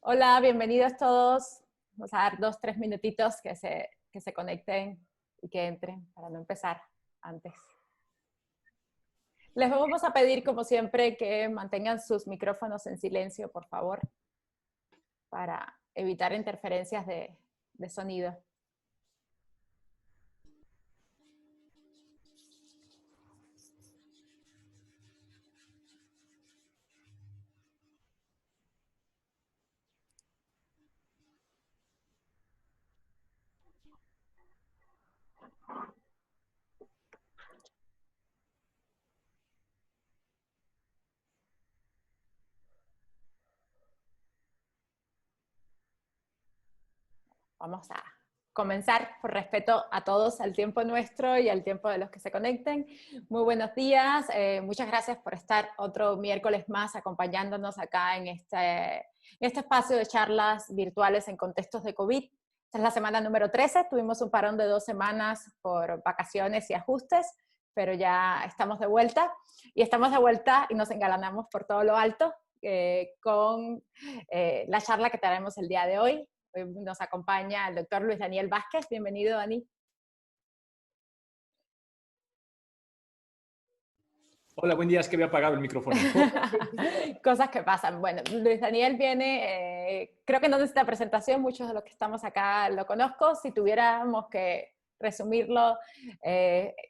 Hola, bienvenidos todos. Vamos a dar 2, 3 minutitos que se conecten y que entren para no empezar antes. Les vamos a pedir, como siempre, que mantengan sus micrófonos en silencio, por favor, para evitar interferencias de sonido. Vamos a comenzar por respeto a todos, al tiempo nuestro y al tiempo de los que se conecten. Muy buenos días, muchas gracias por estar otro miércoles más acompañándonos acá en este espacio de charlas virtuales en contextos de COVID. Esta es la semana número 13, tuvimos un parón de 2 semanas por vacaciones y ajustes, pero ya estamos de vuelta y nos engalanamos por todo lo alto con la charla que tenemos el día de hoy. Hoy nos acompaña el doctor Luis Daniel Vázquez. Bienvenido, Dani. Hola, buen día. Es que había apagado el micrófono. Cosas que pasan. Bueno, Luis Daniel viene, creo que no necesita presentación, muchos de los que estamos acá lo conozco. Si tuviéramos que resumirlo,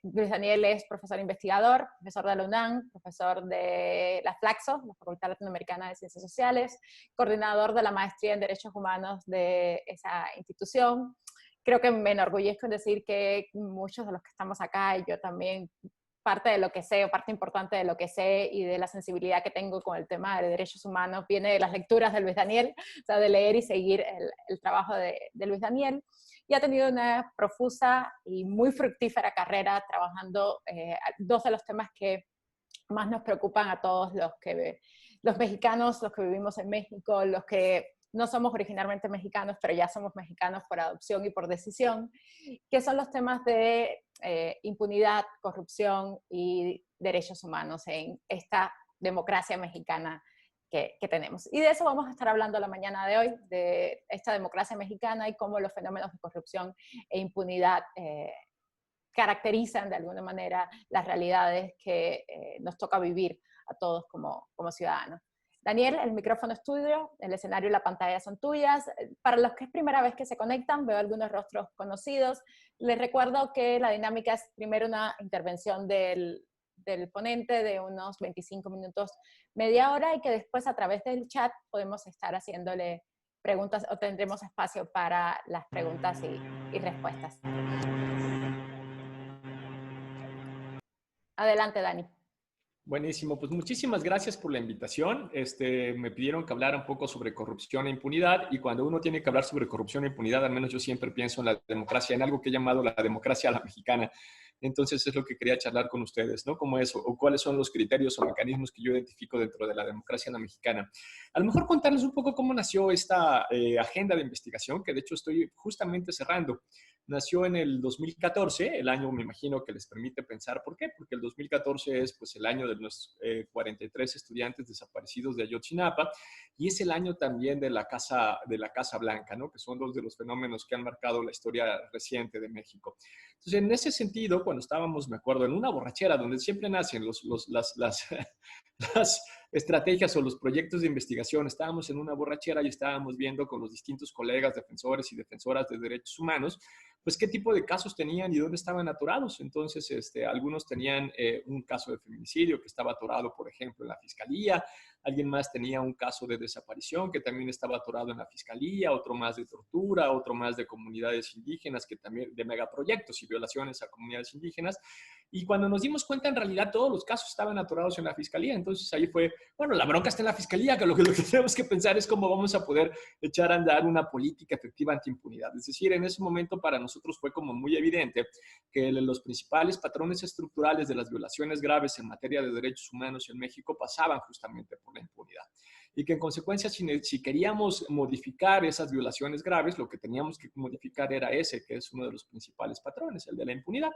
Luis Daniel es profesor investigador, profesor de la UNAM, profesor de la FLACSO, la Facultad Latinoamericana de Ciencias Sociales, coordinador de la maestría en Derechos Humanos de esa institución. Creo que me enorgullezco en decir que muchos de los que estamos acá, y yo también, parte de lo que sé, o parte importante de lo que sé y de la sensibilidad que tengo con el tema de derechos humanos viene de las lecturas de Luis Daniel, o sea, de leer y seguir el trabajo de Luis Daniel. Y ha tenido una profusa y muy fructífera carrera trabajando dos de los temas que más nos preocupan a todos los mexicanos, los que vivimos en México, los que no somos originalmente mexicanos, pero ya somos mexicanos por adopción y por decisión, que son los temas de impunidad, corrupción y derechos humanos en esta democracia mexicana que tenemos. Y de eso vamos a estar hablando la mañana de hoy, de esta democracia mexicana y cómo los fenómenos de corrupción e impunidad caracterizan de alguna manera las realidades que nos toca vivir a todos como ciudadanos. Daniel, el micrófono es tuyo, el escenario y la pantalla son tuyas. Para los que es primera vez que se conectan, veo algunos rostros conocidos. Les recuerdo que la dinámica es primero una intervención del ponente de unos 25 minutos, media hora, y que después a través del chat podemos estar haciéndole preguntas o tendremos espacio para las preguntas y respuestas. Adelante, Dani. Buenísimo, pues muchísimas gracias por la invitación. Me pidieron que hablara un poco sobre corrupción e impunidad, y cuando uno tiene que hablar sobre corrupción e impunidad, al menos yo siempre pienso en la democracia, en algo que he llamado la democracia a la mexicana. Entonces es lo que quería charlar con ustedes, ¿no? ¿Cómo es o cuáles son los criterios o mecanismos que yo identifico dentro de la democracia a la mexicana? A lo mejor contarles un poco cómo nació esta agenda de investigación, que de hecho estoy justamente cerrando. Nació en el 2014, el año me imagino que les permite pensar por qué, porque el 2014 es pues el año de los 43 estudiantes desaparecidos de Ayotzinapa, y es el año también de la Casa Blanca, ¿no? Que son dos de los fenómenos que han marcado la historia reciente de México. Entonces, en ese sentido, cuando estábamos, me acuerdo, en una borrachera donde siempre nacen las estrategias o los proyectos de investigación, estábamos en una borrachera y estábamos viendo con los distintos colegas defensores y defensoras de derechos humanos pues qué tipo de casos tenían y dónde estaban atorados. Entonces, algunos tenían un caso de feminicidio que estaba atorado, por ejemplo, en la fiscalía. Alguien más tenía un caso de desaparición que también estaba atorado en la fiscalía, otro más de tortura, otro más de comunidades indígenas, que también de megaproyectos y violaciones a comunidades indígenas. Y cuando nos dimos cuenta, en realidad todos los casos estaban atorados en la fiscalía. Entonces ahí fue, bueno, la bronca está en la fiscalía, que lo que tenemos que pensar es cómo vamos a poder echar a andar una política efectiva antiimpunidad. Es decir, en ese momento para nosotros fue como muy evidente que los principales patrones estructurales de las violaciones graves en materia de derechos humanos en México pasaban justamente por la impunidad. Y que en consecuencia, si queríamos modificar esas violaciones graves, lo que teníamos que modificar era ese, que es uno de los principales patrones, el de la impunidad.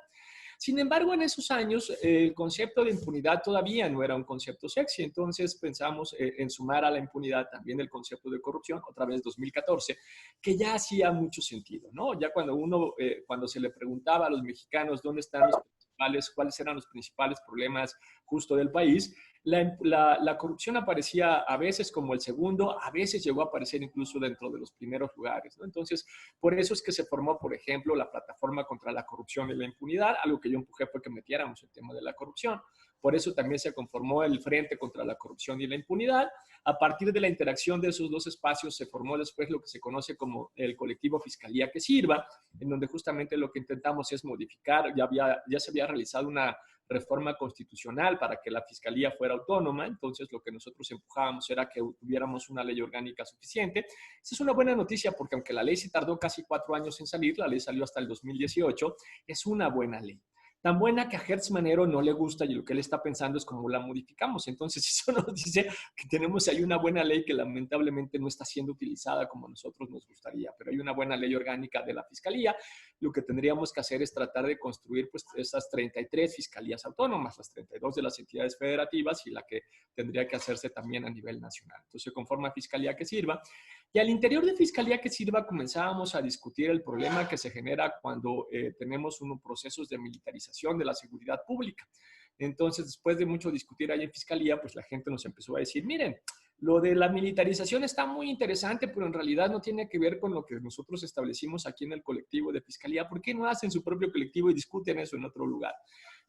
Sin embargo, en esos años, el concepto de impunidad todavía no era un concepto sexy, entonces pensamos en sumar a la impunidad también el concepto de corrupción, otra vez 2014, que ya hacía mucho sentido, ¿no? Ya cuando se le preguntaba a los mexicanos dónde están los principales, cuáles eran los principales problemas justo del país, la corrupción aparecía a veces como el segundo, a veces llegó a aparecer incluso dentro de los primeros lugares, ¿no? Entonces, por eso es que se formó, por ejemplo, la plataforma contra la corrupción y la impunidad. Algo que yo empujé fue que metiéramos el tema de la corrupción. Por eso también se conformó el Frente contra la Corrupción y la Impunidad. A partir de la interacción de esos dos espacios se formó después lo que se conoce como el colectivo Fiscalía que Sirva, en donde justamente lo que intentamos es modificar, ya se había realizado una reforma constitucional para que la fiscalía fuera autónoma, entonces lo que nosotros empujábamos era que tuviéramos una ley orgánica suficiente. Esa es una buena noticia porque aunque la ley se tardó casi 4 años en salir, la ley salió hasta el 2018, es una buena ley. Tan buena que a Hertz Manero no le gusta y lo que él está pensando es cómo la modificamos. Entonces eso nos dice que tenemos ahí una buena ley que lamentablemente no está siendo utilizada como a nosotros nos gustaría, pero hay una buena ley orgánica de la Fiscalía. Lo que tendríamos que hacer es tratar de construir pues esas 33 fiscalías autónomas, las 32 de las entidades federativas y la que tendría que hacerse también a nivel nacional. Entonces se conforma Fiscalía que Sirva. Y al interior de Fiscalía que Sirva comenzábamos a discutir el problema que se genera cuando tenemos unos procesos de militarización de la seguridad pública. Entonces, después de mucho discutir ahí en Fiscalía, pues la gente nos empezó a decir, miren, lo de la militarización está muy interesante, pero en realidad no tiene que ver con lo que nosotros establecimos aquí en el colectivo de Fiscalía. ¿Por qué no hacen su propio colectivo y discuten eso en otro lugar?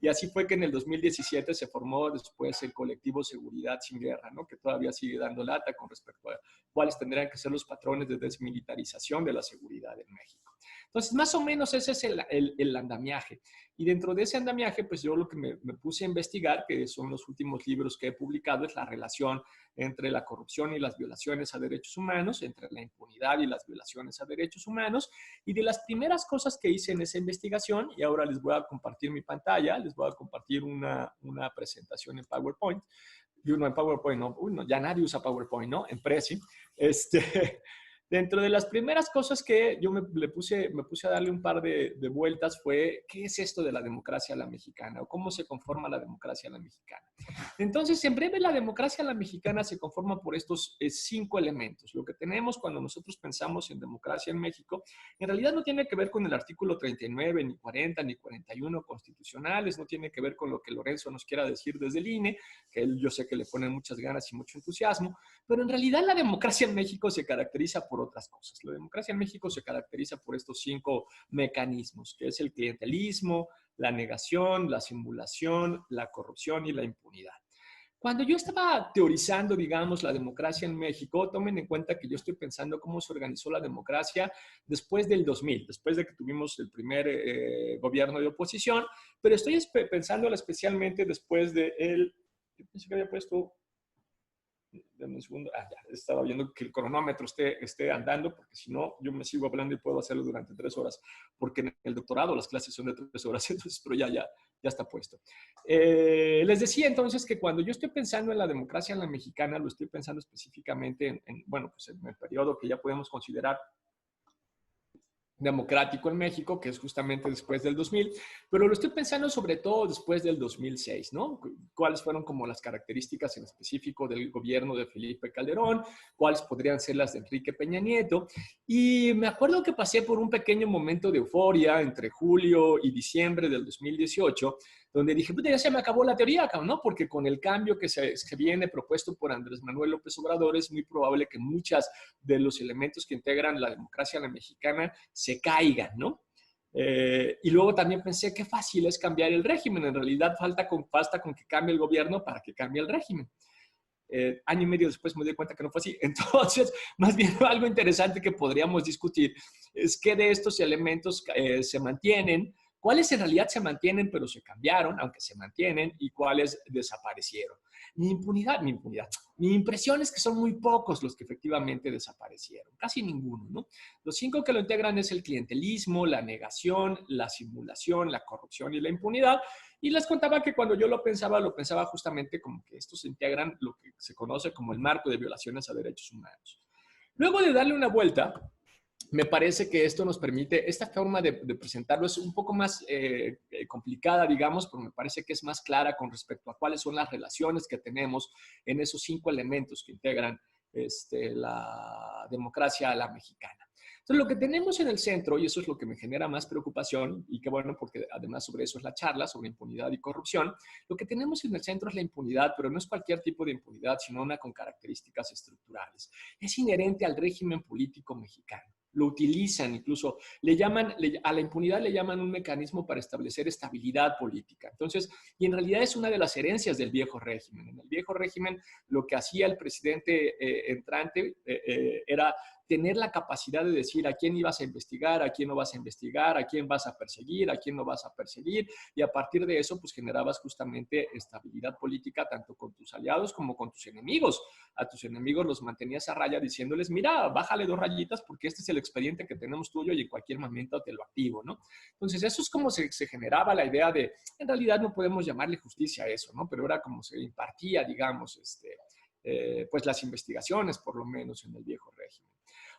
Y así fue que en el 2017 se formó después el colectivo Seguridad Sin Guerra, ¿no? Que todavía sigue dando lata con respecto a cuáles tendrían que ser los patrones de desmilitarización de la seguridad en México. Entonces, más o menos ese es el andamiaje. Y dentro de ese andamiaje, pues yo lo que me puse a investigar, que son los últimos libros que he publicado, es la relación entre la corrupción y las violaciones a derechos humanos, entre la impunidad y las violaciones a derechos humanos. Y de las primeras cosas que hice en esa investigación, y ahora les voy a compartir mi pantalla, les voy a compartir una presentación en PowerPoint. Y uno en PowerPoint, no, ya nadie usa PowerPoint, ¿no? En Prezi. Dentro de las primeras cosas que yo me puse a darle un par de vueltas fue, ¿qué es esto de la democracia a la mexicana? ¿O cómo se conforma la democracia a la mexicana? Entonces, en breve, la democracia a la mexicana se conforma por estos 5 elementos. Lo que tenemos cuando nosotros pensamos en democracia en México, en realidad no tiene que ver con el artículo 39, ni 40, ni 41 constitucionales, no tiene que ver con lo que Lorenzo nos quiera decir desde el INE, que él yo sé que le ponen muchas ganas y mucho entusiasmo, pero en realidad la democracia en México se caracteriza por otras cosas. La democracia en México se caracteriza por estos 5 mecanismos, que es el clientelismo, la negación, la simulación, la corrupción y la impunidad. Cuando yo estaba teorizando, digamos, la democracia en México, tomen en cuenta que yo estoy pensando cómo se organizó la democracia después del 2000, después de que tuvimos el primer gobierno de oposición, pero estoy pensándolo especialmente después de él. Yo pensé que había puesto. Dame un segundo. Ya, estaba viendo que el cronómetro esté andando, porque si no, yo me sigo hablando y puedo hacerlo durante 3 horas, porque en el doctorado las clases son de 3 horas, entonces, pero ya está puesto. Les decía entonces que cuando yo estoy pensando en la democracia en la mexicana, lo estoy pensando específicamente bueno, pues en el periodo que ya podemos considerar democrático en México, que es justamente después del 2000, pero lo estoy pensando sobre todo después del 2006, ¿no? ¿Cuáles fueron como las características en específico del gobierno de Felipe Calderón? ¿Cuáles podrían ser las de Enrique Peña Nieto? Y me acuerdo que pasé por un pequeño momento de euforia entre julio y diciembre del 2018, donde dije, pues ya se me acabó la teoría, ¿no? Porque con el cambio que se viene propuesto por Andrés Manuel López Obrador, es muy probable que muchas de los elementos que integran la democracia a la mexicana se caigan, ¿no? Y luego también pensé, qué fácil es cambiar el régimen. En realidad basta con que cambie el gobierno para que cambie el régimen. Año y medio después me di cuenta que no fue así. Entonces, más bien algo interesante que podríamos discutir es qué de estos elementos se mantienen, cuáles en realidad se mantienen pero se cambiaron, aunque se mantienen, y cuáles desaparecieron. Mi impresión es que son muy pocos los que efectivamente desaparecieron, casi ninguno, ¿no? Los 5 que lo integran es el clientelismo, la negación, la simulación, la corrupción y la impunidad. Y les contaba que cuando yo lo pensaba justamente como que estos integran lo que se conoce como el marco de violaciones a derechos humanos. Luego de darle una vuelta, me parece que esto nos permite, esta forma de presentarlo es un poco más complicada, digamos, pero me parece que es más clara con respecto a cuáles son las relaciones que tenemos en esos 5 elementos que integran la democracia a la mexicana. Entonces, lo que tenemos en el centro, y eso es lo que me genera más preocupación, y que bueno, porque además sobre eso es la charla, sobre impunidad y corrupción, lo que tenemos en el centro es la impunidad, pero no es cualquier tipo de impunidad, sino una con características estructurales. Es inherente al régimen político mexicano. Lo utilizan, incluso a la impunidad le llaman un mecanismo para establecer estabilidad política. Entonces, y en realidad es una de las herencias del viejo régimen. En el viejo régimen lo que hacía el presidente entrante era tener la capacidad de decir a quién ibas a investigar, a quién no vas a investigar, a quién vas a perseguir, a quién no vas a perseguir, y a partir de eso, pues generabas justamente estabilidad política tanto con tus aliados como con tus enemigos. A tus enemigos los mantenías a raya diciéndoles, mira, bájale 2 rayitas porque este es el expediente que tenemos tuyo y en cualquier momento te lo activo, ¿no? Entonces, eso es como se generaba la idea de, en realidad no podemos llamarle justicia a eso, ¿no? Pero era como se impartía, digamos, pues las investigaciones, por lo menos en el viejo régimen.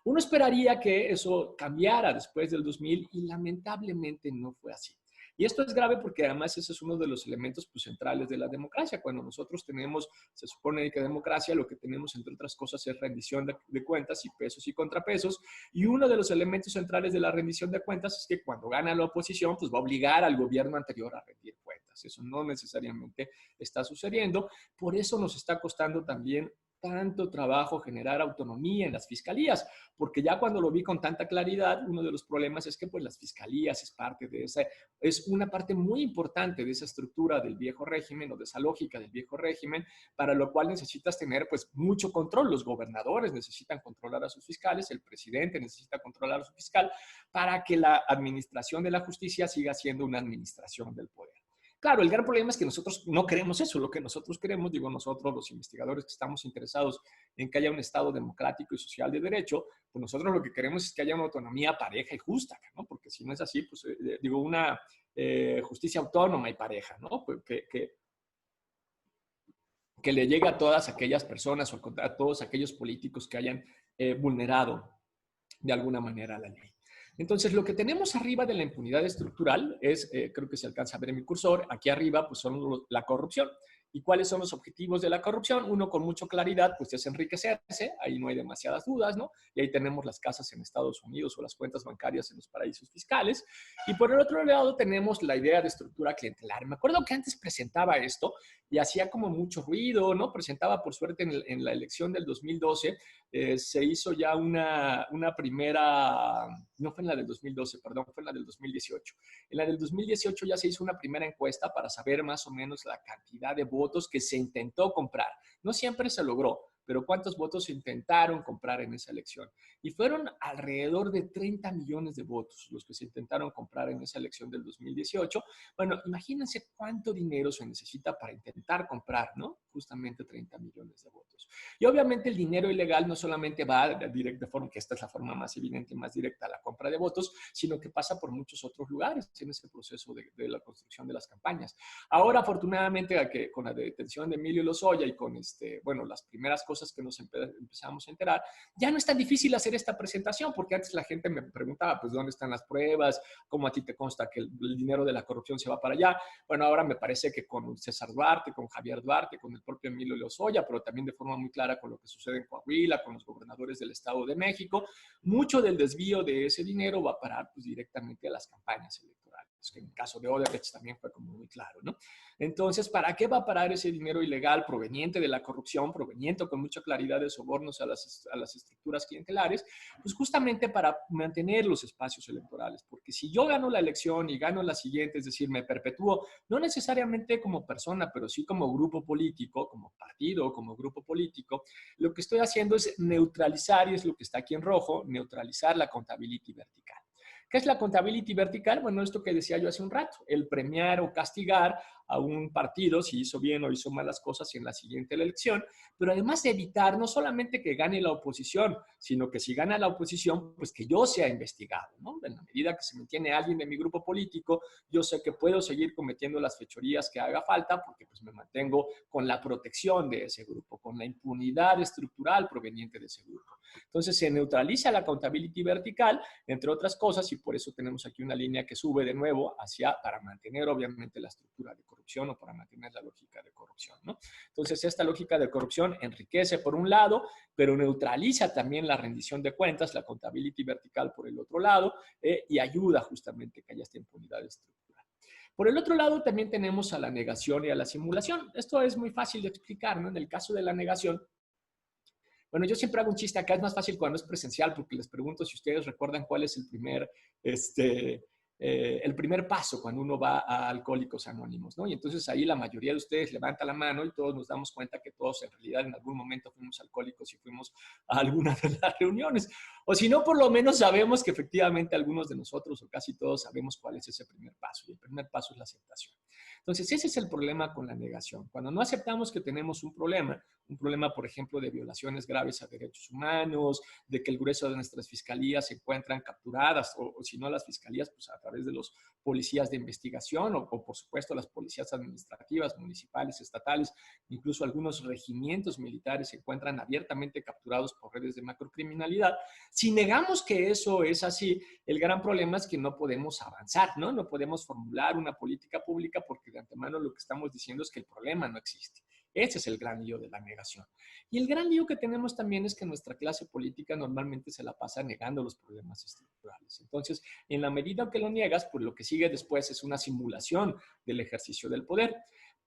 Uno esperaría que eso cambiara después del 2000 y lamentablemente no fue así. Y esto es grave porque además ese es uno de los elementos pues, centrales de la democracia. Cuando nosotros tenemos, se supone que democracia, lo que tenemos entre otras cosas es rendición de cuentas y pesos y contrapesos. Y uno de los elementos centrales de la rendición de cuentas es que cuando gana la oposición, pues va a obligar al gobierno anterior a rendir cuentas. Eso no necesariamente está sucediendo. Por eso nos está costando también tanto trabajo generar autonomía en las fiscalías, porque ya cuando lo vi con tanta claridad, uno de los problemas es que pues las fiscalías es parte de esa, es una parte muy importante de esa estructura del viejo régimen o de esa lógica del viejo régimen, para lo cual necesitas tener pues mucho control. Los gobernadores necesitan controlar a sus fiscales, el presidente necesita controlar a su fiscal, para que la administración de la justicia siga siendo una administración del poder. Claro, el gran problema es que nosotros no queremos eso. Lo que nosotros queremos, digo nosotros los investigadores que estamos interesados en que haya un Estado democrático y social de derecho, pues nosotros lo que queremos es que haya una autonomía pareja y justa, ¿no? Porque si no es así, pues digo, una justicia autónoma y pareja, ¿no? Pues que le llegue a todas aquellas personas o a todos aquellos políticos que hayan vulnerado de alguna manera la ley. Entonces, lo que tenemos arriba de la impunidad estructural es, creo que se alcanza a ver en mi cursor, aquí arriba pues son la corrupción. ¿Y cuáles son los objetivos de la corrupción? Uno con mucha claridad, pues es enriquecerse, ahí no hay demasiadas dudas, ¿no? Y ahí tenemos las casas en Estados Unidos o las cuentas bancarias en los paraísos fiscales. Y por el otro lado tenemos la idea de estructura clientelar. Me acuerdo que antes presentaba esto y hacía como mucho ruido, ¿no? Presentaba, por suerte, en la elección del 2012, se hizo ya una primera, no fue en la del 2012, perdón, fue en la del 2018. En la del 2018 ya se hizo una primera encuesta para saber más o menos la cantidad de votos que se intentó comprar. No siempre se logró, pero cuántos votos se intentaron comprar en esa elección. Y fueron alrededor de 30 millones de votos los que se intentaron comprar en esa elección del 2018. Bueno, imagínense cuánto dinero se necesita para intentar comprar, ¿no? Justamente 30 millones de votos. Y obviamente el dinero ilegal no solamente va de forma, que esta es la forma más evidente y más directa a la compra de votos, sino que pasa por muchos otros lugares en ese proceso de la construcción de las campañas. Ahora, afortunadamente, con la detención de Emilio Lozoya y con bueno, las primeras cosas que nos empezamos a enterar, ya no es tan difícil hacer esta presentación, porque antes la gente me preguntaba, pues, ¿dónde están las pruebas? ¿Cómo a ti te consta que el dinero de la corrupción se va para allá? Bueno, ahora me parece que con César Duarte, con Javier Duarte, con el propio Emilio Lozoya, pero también de forma muy clara con lo que sucede en Coahuila, con los gobernadores del Estado de México, mucho del desvío de ese dinero va a parar pues, directamente a las campañas electorales, que en el caso de Odebrecht también fue como muy claro, ¿no? Entonces, ¿para qué va a parar ese dinero ilegal proveniente de la corrupción, proveniente con mucha claridad de sobornos a las estructuras clientelares? Pues justamente para mantener los espacios electorales, porque si yo gano la elección y gano la siguiente, es decir, me perpetúo, no necesariamente como persona, pero sí como grupo político, como partido, como grupo político, lo que estoy haciendo es neutralizar, y es lo que está aquí en rojo, neutralizar la accountability vertical. ¿Qué es la accountability vertical? Bueno, esto que decía yo hace un rato, el premiar o castigar a un partido si hizo bien o hizo malas cosas en la siguiente elección, pero además de evitar no solamente que gane la oposición, sino que si gana la oposición, pues que yo sea investigado, ¿no? En la medida que se me tiene alguien de mi grupo político, yo sé que puedo seguir cometiendo las fechorías que haga falta porque pues me mantengo con la protección de ese grupo, con la impunidad estructural proveniente de ese grupo. Entonces se neutraliza la accountability vertical, entre otras cosas, y por eso tenemos aquí una línea que sube de nuevo para mantener obviamente la estructura de corrupción o para mantener la lógica de corrupción, ¿no? Entonces esta lógica de corrupción enriquece por un lado, pero neutraliza también la rendición de cuentas, la accountability vertical por el otro lado, y ayuda justamente que haya esta impunidad estructural. Por el otro lado, también tenemos a la negación y a la simulación. Esto es muy fácil de explicar, ¿no? En el caso de la negación, bueno, yo siempre hago un chiste acá, es más fácil cuando es presencial, porque les pregunto si ustedes recuerdan cuál es el primer paso cuando uno va a Alcohólicos Anónimos, ¿no? Y entonces ahí la mayoría de ustedes levanta la mano y todos nos damos cuenta que todos en realidad en algún momento fuimos alcohólicos y fuimos a alguna de las reuniones. O si no, por lo menos sabemos que efectivamente algunos de nosotros o casi todos sabemos cuál es ese primer paso. Y el primer paso es la aceptación. Entonces, ese es el problema con la negación. Cuando no aceptamos que tenemos un problema, por ejemplo, de violaciones graves a derechos humanos, de que el grueso de nuestras fiscalías se encuentran capturadas, o si no las fiscalías, pues a través de los policías de investigación, o por supuesto las policías administrativas, municipales, estatales, incluso algunos regimientos militares se encuentran abiertamente capturados por redes de macrocriminalidad. Si negamos que eso es así, el gran problema es que no podemos avanzar, ¿no? No podemos formular una política pública porque de antemano lo que estamos diciendo es que el problema no existe. Ese es el gran lío de la negación. Y el gran lío que tenemos también es que nuestra clase política normalmente se la pasa negando los problemas estructurales. Entonces, en la medida que lo niegas, pues lo que sigue después es una simulación del ejercicio del poder.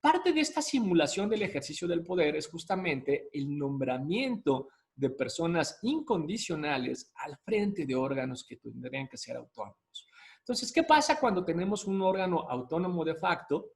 Parte de esta simulación del ejercicio del poder es justamente el nombramiento de personas incondicionales al frente de órganos que tendrían que ser autónomos. Entonces, ¿qué pasa cuando tenemos un órgano autónomo de facto,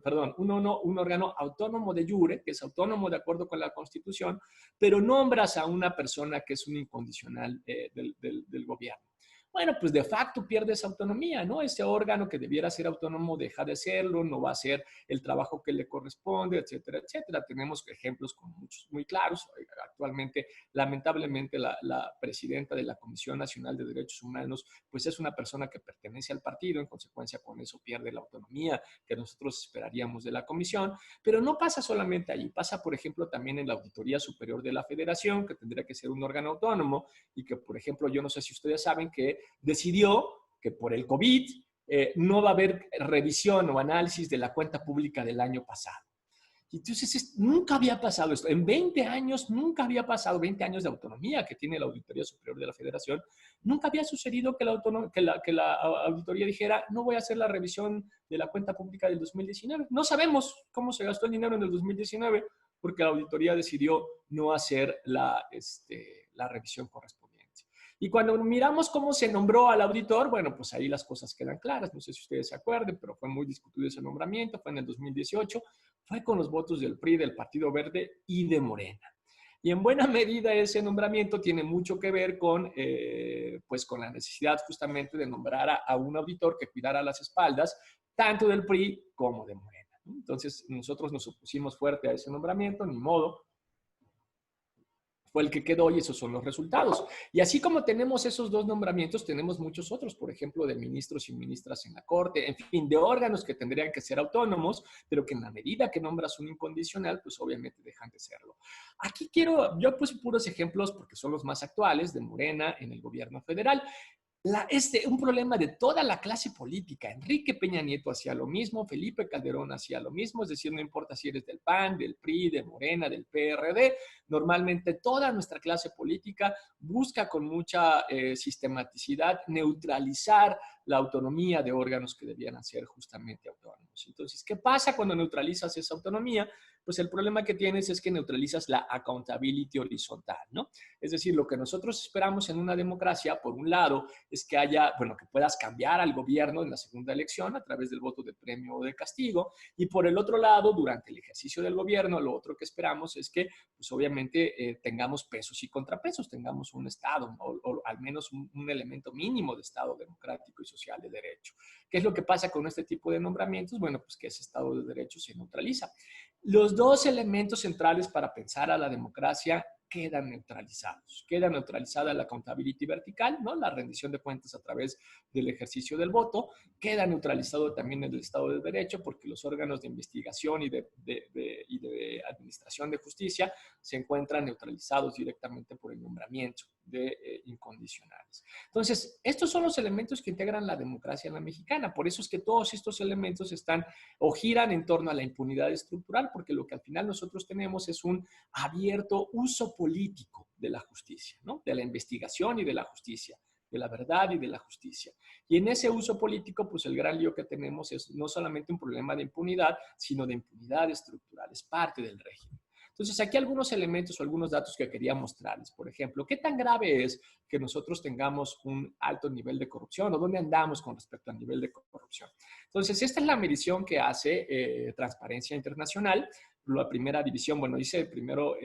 perdón, un órgano autónomo de jure, que es autónomo de acuerdo con la Constitución, pero nombras a una persona que es un incondicional del gobierno? Bueno, pues de facto pierde esa autonomía, ¿no? Ese órgano que debiera ser autónomo deja de serlo, no va a hacer el trabajo que le corresponde, etcétera, etcétera. Tenemos ejemplos con muchos muy claros. Actualmente, lamentablemente, la presidenta de la Comisión Nacional de Derechos Humanos, pues es una persona que pertenece al partido, en consecuencia con eso pierde la autonomía que nosotros esperaríamos de la comisión, pero no pasa solamente allí, pasa, por ejemplo, también en la Auditoría Superior de la Federación, que tendría que ser un órgano autónomo y que, por ejemplo, yo no sé si ustedes saben que decidió que por el COVID no va a haber revisión o análisis de la cuenta pública del año pasado. Y entonces nunca había pasado esto. En 20 años nunca había pasado, 20 años de autonomía que tiene la Auditoría Superior de la Federación, nunca había sucedido que la auditoría dijera, no voy a hacer la revisión de la cuenta pública del 2019. No sabemos cómo se gastó el dinero en el 2019 porque la auditoría decidió no hacer la revisión correspondiente. Y cuando miramos cómo se nombró al auditor, bueno, pues ahí las cosas quedan claras. No sé si ustedes se acuerdan, pero fue muy discutido ese nombramiento, fue en el 2018, fue con los votos del PRI, del Partido Verde y de Morena. Y en buena medida ese nombramiento tiene mucho que ver pues con la necesidad justamente de nombrar a un auditor que cuidara las espaldas, tanto del PRI como de Morena. Entonces, nosotros nos opusimos fuerte a ese nombramiento, ni modo, fue el que quedó y esos son los resultados. Y así como tenemos esos dos nombramientos, tenemos muchos otros, por ejemplo, de ministros y ministras en la Corte, en fin, de órganos que tendrían que ser autónomos, pero que en la medida que nombras un incondicional, pues obviamente dejan de serlo. Aquí yo puse puros ejemplos porque son los más actuales de Morena en el gobierno federal. Un problema de toda la clase política. Enrique Peña Nieto hacía lo mismo, Felipe Calderón hacía lo mismo, es decir, no importa si eres del PAN, del PRI, de Morena, del PRD, normalmente toda nuestra clase política busca con mucha sistematicidad neutralizar la autonomía de órganos que debían ser justamente autónomos. Entonces, ¿qué pasa cuando neutralizas esa autonomía? Pues el problema que tienes es que neutralizas la accountability horizontal, ¿no? Es decir, lo que nosotros esperamos en una democracia, por un lado, es que que puedas cambiar al gobierno en la segunda elección a través del voto de premio o de castigo, y por el otro lado, durante el ejercicio del gobierno, lo otro que esperamos es que, pues obviamente, tengamos pesos y contrapesos, tengamos un Estado, o al menos un elemento mínimo de Estado democrático y social de derecho. ¿Qué es lo que pasa con este tipo de nombramientos? Bueno, pues que ese Estado de derecho se neutraliza. Los dos elementos centrales para pensar a la democracia quedan neutralizados. Queda neutralizada la accountability vertical, ¿no? La rendición de cuentas a través del ejercicio del voto. Queda neutralizado también el Estado de Derecho porque los órganos de investigación y de administración de justicia se encuentran neutralizados directamente por el nombramiento. de incondicionales. Entonces, estos son los elementos que integran la democracia en la mexicana. Por eso es que todos estos elementos están o giran en torno a la impunidad estructural, porque lo que al final nosotros tenemos es un abierto uso político de la justicia, ¿no? De la investigación y de la justicia, de la verdad y de la justicia. Y en ese uso político, pues el gran lío que tenemos es no solamente un problema de impunidad, sino de impunidad estructural, es parte del régimen. Entonces, aquí algunos elementos o algunos datos que quería mostrarles. Por ejemplo, ¿qué tan grave es que nosotros tengamos un alto nivel de corrupción o dónde andamos con respecto al nivel de corrupción? Entonces, esta es la medición que hace Transparencia Internacional. La primera división, bueno, dice primero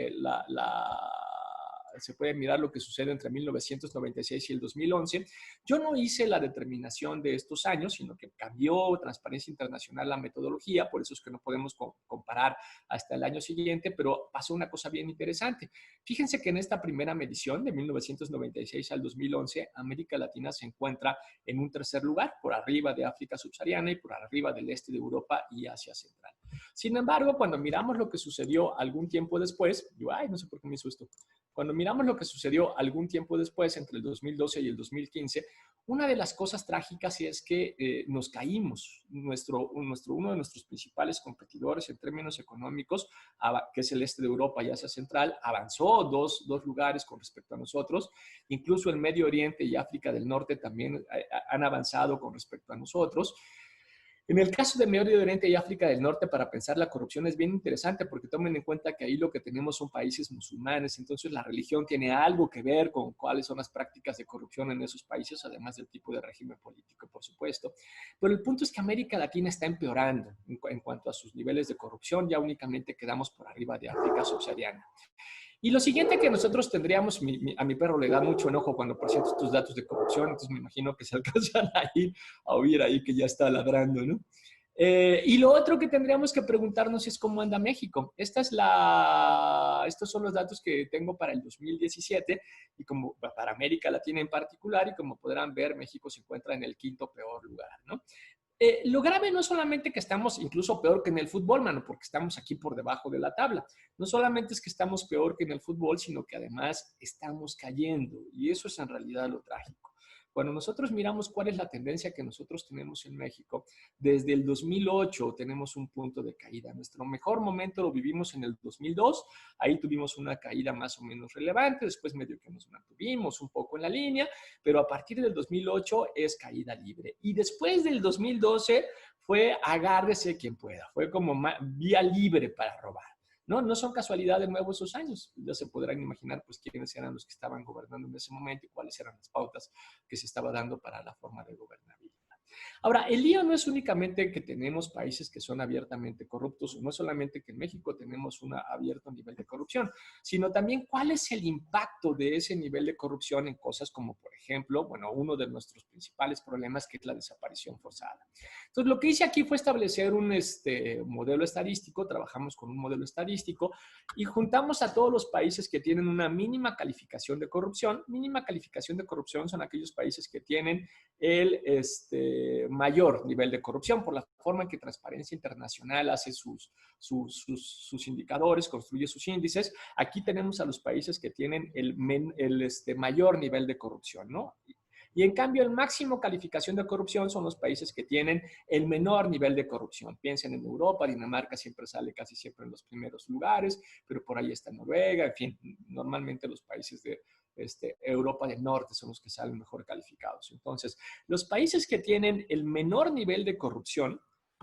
se puede mirar lo que sucede entre 1996 y el 2011. Yo no hice la determinación de estos años, sino que cambió Transparencia Internacional la metodología, por eso es que no podemos comparar hasta el año siguiente, pero pasó una cosa bien interesante. Fíjense que en esta primera medición, de 1996 al 2011, América Latina se encuentra en un tercer lugar, por arriba de África subsahariana y por arriba del este de Europa y Asia Central. Sin embargo, cuando miramos lo que sucedió algún tiempo después, no sé por qué me hizo esto. Cuando miramos lo que sucedió algún tiempo después, entre el 2012 y el 2015, una de las cosas trágicas es que nos caímos. Uno de nuestros principales competidores en términos económicos, que es el este de Europa y Asia Central, avanzó dos lugares con respecto a nosotros. Incluso el Medio Oriente y África del Norte también han avanzado con respecto a nosotros. En el caso de Medio Oriente y África del Norte, para pensar la corrupción es bien interesante porque tomen en cuenta que ahí lo que tenemos son países musulmanes, entonces la religión tiene algo que ver con cuáles son las prácticas de corrupción en esos países, además del tipo de régimen político, por supuesto. Pero el punto es que América Latina está empeorando en cuanto a sus niveles de corrupción, ya únicamente quedamos por arriba de África subsahariana. Y lo siguiente que nosotros tendríamos, a mi perro le da mucho enojo cuando presento estos datos de corrupción, entonces me imagino que se alcanzan a ir a oír ahí que ya está ladrando, ¿no? Y lo otro que tendríamos que preguntarnos es cómo anda México. Estos son los datos que tengo para el 2017 y como para América Latina en particular, y como podrán ver, México se encuentra en el quinto peor lugar, ¿no? Lo grave no es solamente que estamos incluso peor que en el fútbol, mano, porque estamos aquí por debajo de la tabla. No solamente es que estamos peor que en el fútbol, sino que además estamos cayendo. Y eso es en realidad lo trágico. Cuando nosotros miramos cuál es la tendencia que nosotros tenemos en México, desde el 2008 tenemos un punto de caída. Nuestro mejor momento lo vivimos en el 2002. Ahí tuvimos una caída más o menos relevante. Después medio que nos mantuvimos un poco en la línea, pero a partir del 2008 es caída libre. Y después del 2012 fue agárrese quien pueda. Fue como vía libre para robar. No son casualidad de nuevo esos años. Ya se podrán imaginar pues quiénes eran los que estaban gobernando en ese momento y cuáles eran las pautas que se estaba dando para la forma de gobernabilidad. Ahora, el lío no es únicamente que tenemos países que son abiertamente corruptos, no es solamente que en México tenemos un abierto nivel de corrupción, sino también cuál es el impacto de ese nivel de corrupción en cosas como, por ejemplo, uno de nuestros principales problemas que es la desaparición forzada. Entonces, lo que hice aquí fue establecer un modelo estadístico, trabajamos con un modelo estadístico y juntamos a todos los países que tienen una mínima calificación de corrupción. Mínima calificación de corrupción son aquellos países que tienen el mayor nivel de corrupción por la forma en que Transparencia Internacional hace sus indicadores, construye sus índices. Aquí tenemos a los países que tienen el mayor nivel de corrupción, ¿no? Y en cambio, el máximo calificación de corrupción son los países que tienen el menor nivel de corrupción. Piensen en Europa, Dinamarca siempre sale casi siempre en los primeros lugares, pero por ahí está Noruega, en fin, normalmente los países de Europa del Norte son los que salen mejor calificados. Entonces, los países que tienen el menor nivel de corrupción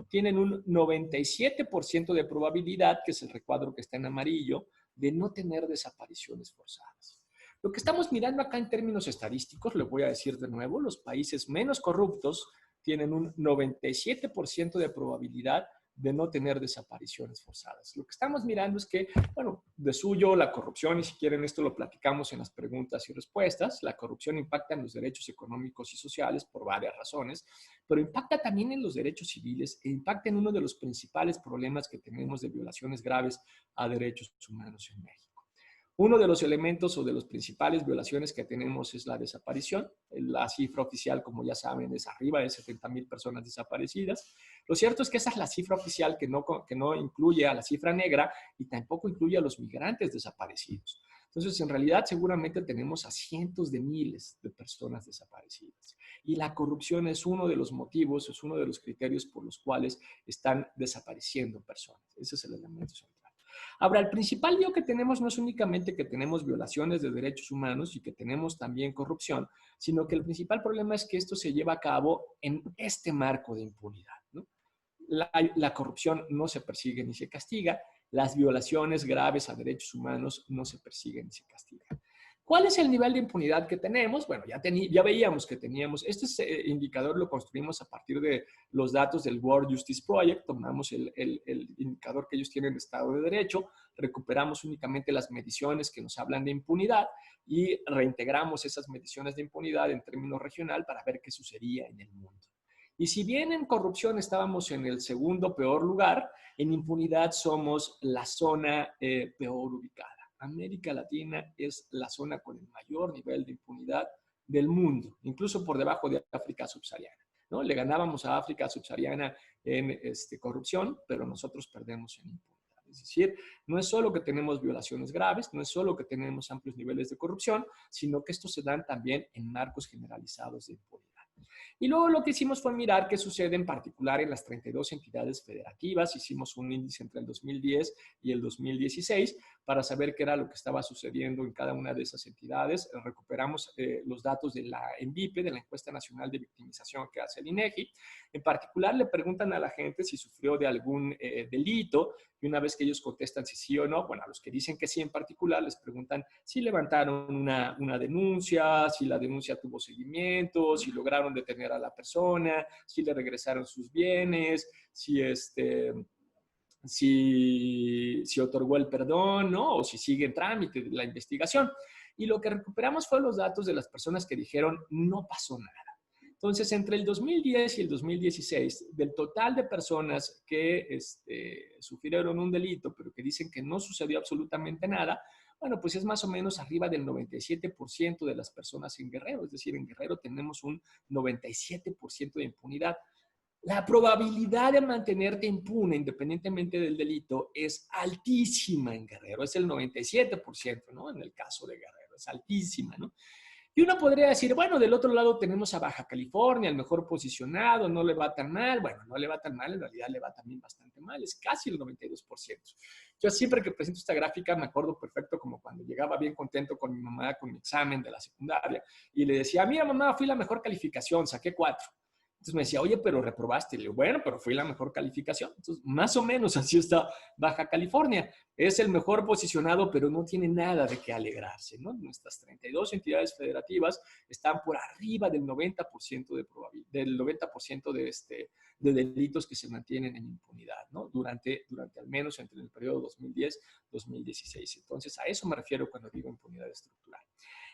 tienen un 97% de probabilidad, que es el recuadro que está en amarillo, de no tener desapariciones forzadas. Lo que estamos mirando acá en términos estadísticos, le voy a decir de nuevo, los países menos corruptos tienen un 97% de probabilidad de no tener desapariciones forzadas. Lo que estamos mirando es que, de suyo la corrupción, y si quieren esto lo platicamos en las preguntas y respuestas, la corrupción impacta en los derechos económicos y sociales por varias razones, pero impacta también en los derechos civiles e impacta en uno de los principales problemas que tenemos de violaciones graves a derechos humanos en México. Uno de los elementos o de las principales violaciones que tenemos es la desaparición. La cifra oficial, como ya saben, es arriba de 70,000 personas desaparecidas. Lo cierto es que esa es la cifra oficial que no incluye a la cifra negra y tampoco incluye a los migrantes desaparecidos. Entonces, en realidad, seguramente tenemos a cientos de miles de personas desaparecidas. Y la corrupción es uno de los motivos, es uno de los criterios por los cuales están desapareciendo personas. Ese es el elemento central. Ahora, el principal lío que tenemos no es únicamente que tenemos violaciones de derechos humanos y que tenemos también corrupción, sino que el principal problema es que esto se lleva a cabo en este marco de impunidad, ¿no? La corrupción no se persigue ni se castiga, las violaciones graves a derechos humanos no se persiguen ni se castigan. ¿Cuál es el nivel de impunidad que tenemos? Bueno, ya veíamos que teníamos, este indicador lo construimos a partir de los datos del World Justice Project, tomamos el indicador que ellos tienen de Estado de Derecho, recuperamos únicamente las mediciones que nos hablan de impunidad y reintegramos esas mediciones de impunidad en términos regional para ver qué sucedía en el mundo. Y si bien en corrupción estábamos en el segundo peor lugar, en impunidad somos la zona peor ubicada. América Latina es la zona con el mayor nivel de impunidad del mundo, incluso por debajo de África subsahariana, ¿no? Le ganábamos a África subsahariana en corrupción, pero nosotros perdemos en impunidad. Es decir, no es solo que tenemos violaciones graves, no es solo que tenemos amplios niveles de corrupción, sino que estos se dan también en marcos generalizados de impunidad. Y luego lo que hicimos fue mirar qué sucede en particular en las 32 entidades federativas. Hicimos un índice entre el 2010 y el 2016 para saber qué era lo que estaba sucediendo en cada una de esas entidades. Recuperamos los datos de la ENVIPE, de la Encuesta Nacional de Victimización que hace el INEGI. En particular le preguntan a la gente si sufrió de algún delito y una vez que ellos contestan si sí o no, bueno, a los que dicen que sí en particular les preguntan si levantaron una denuncia, si la denuncia tuvo seguimiento, si lograron detener a la persona, si le regresaron sus bienes, si otorgó el perdón, ¿no? O si sigue en trámite la investigación. Y lo que recuperamos fue los datos de las personas que dijeron no pasó nada. Entonces, entre el 2010 y el 2016, del total de personas que sufrieron un delito, pero que dicen que no sucedió absolutamente nada, bueno, pues es más o menos arriba del 97% de las personas en Guerrero. Es decir, en Guerrero tenemos un 97% de impunidad. La probabilidad de mantenerte impune independientemente del delito es altísima en Guerrero. Es el 97%, ¿no? En el caso de Guerrero, es altísima, ¿no? Y uno podría decir, bueno, del otro lado tenemos a Baja California, el mejor posicionado, no le va tan mal. Bueno, no le va tan mal, en realidad le va también bastante mal, es casi el 92%. Yo siempre que presento esta gráfica me acuerdo perfecto como cuando llegaba bien contento con mi mamá con mi examen de la secundaria y le decía, mira mamá, fui la mejor calificación, saqué 4. Entonces me decía, oye, pero reprobaste. Y le digo, bueno, pero fue la mejor calificación. Entonces, más o menos así está Baja California. Es el mejor posicionado, pero no tiene nada de qué alegrarse, ¿no? Nuestras 32 entidades federativas están por arriba del 90% del 90% de delitos que se mantienen en impunidad, ¿no? Durante al menos entre el periodo 2010-2016. Entonces, a eso me refiero cuando digo impunidad estructural.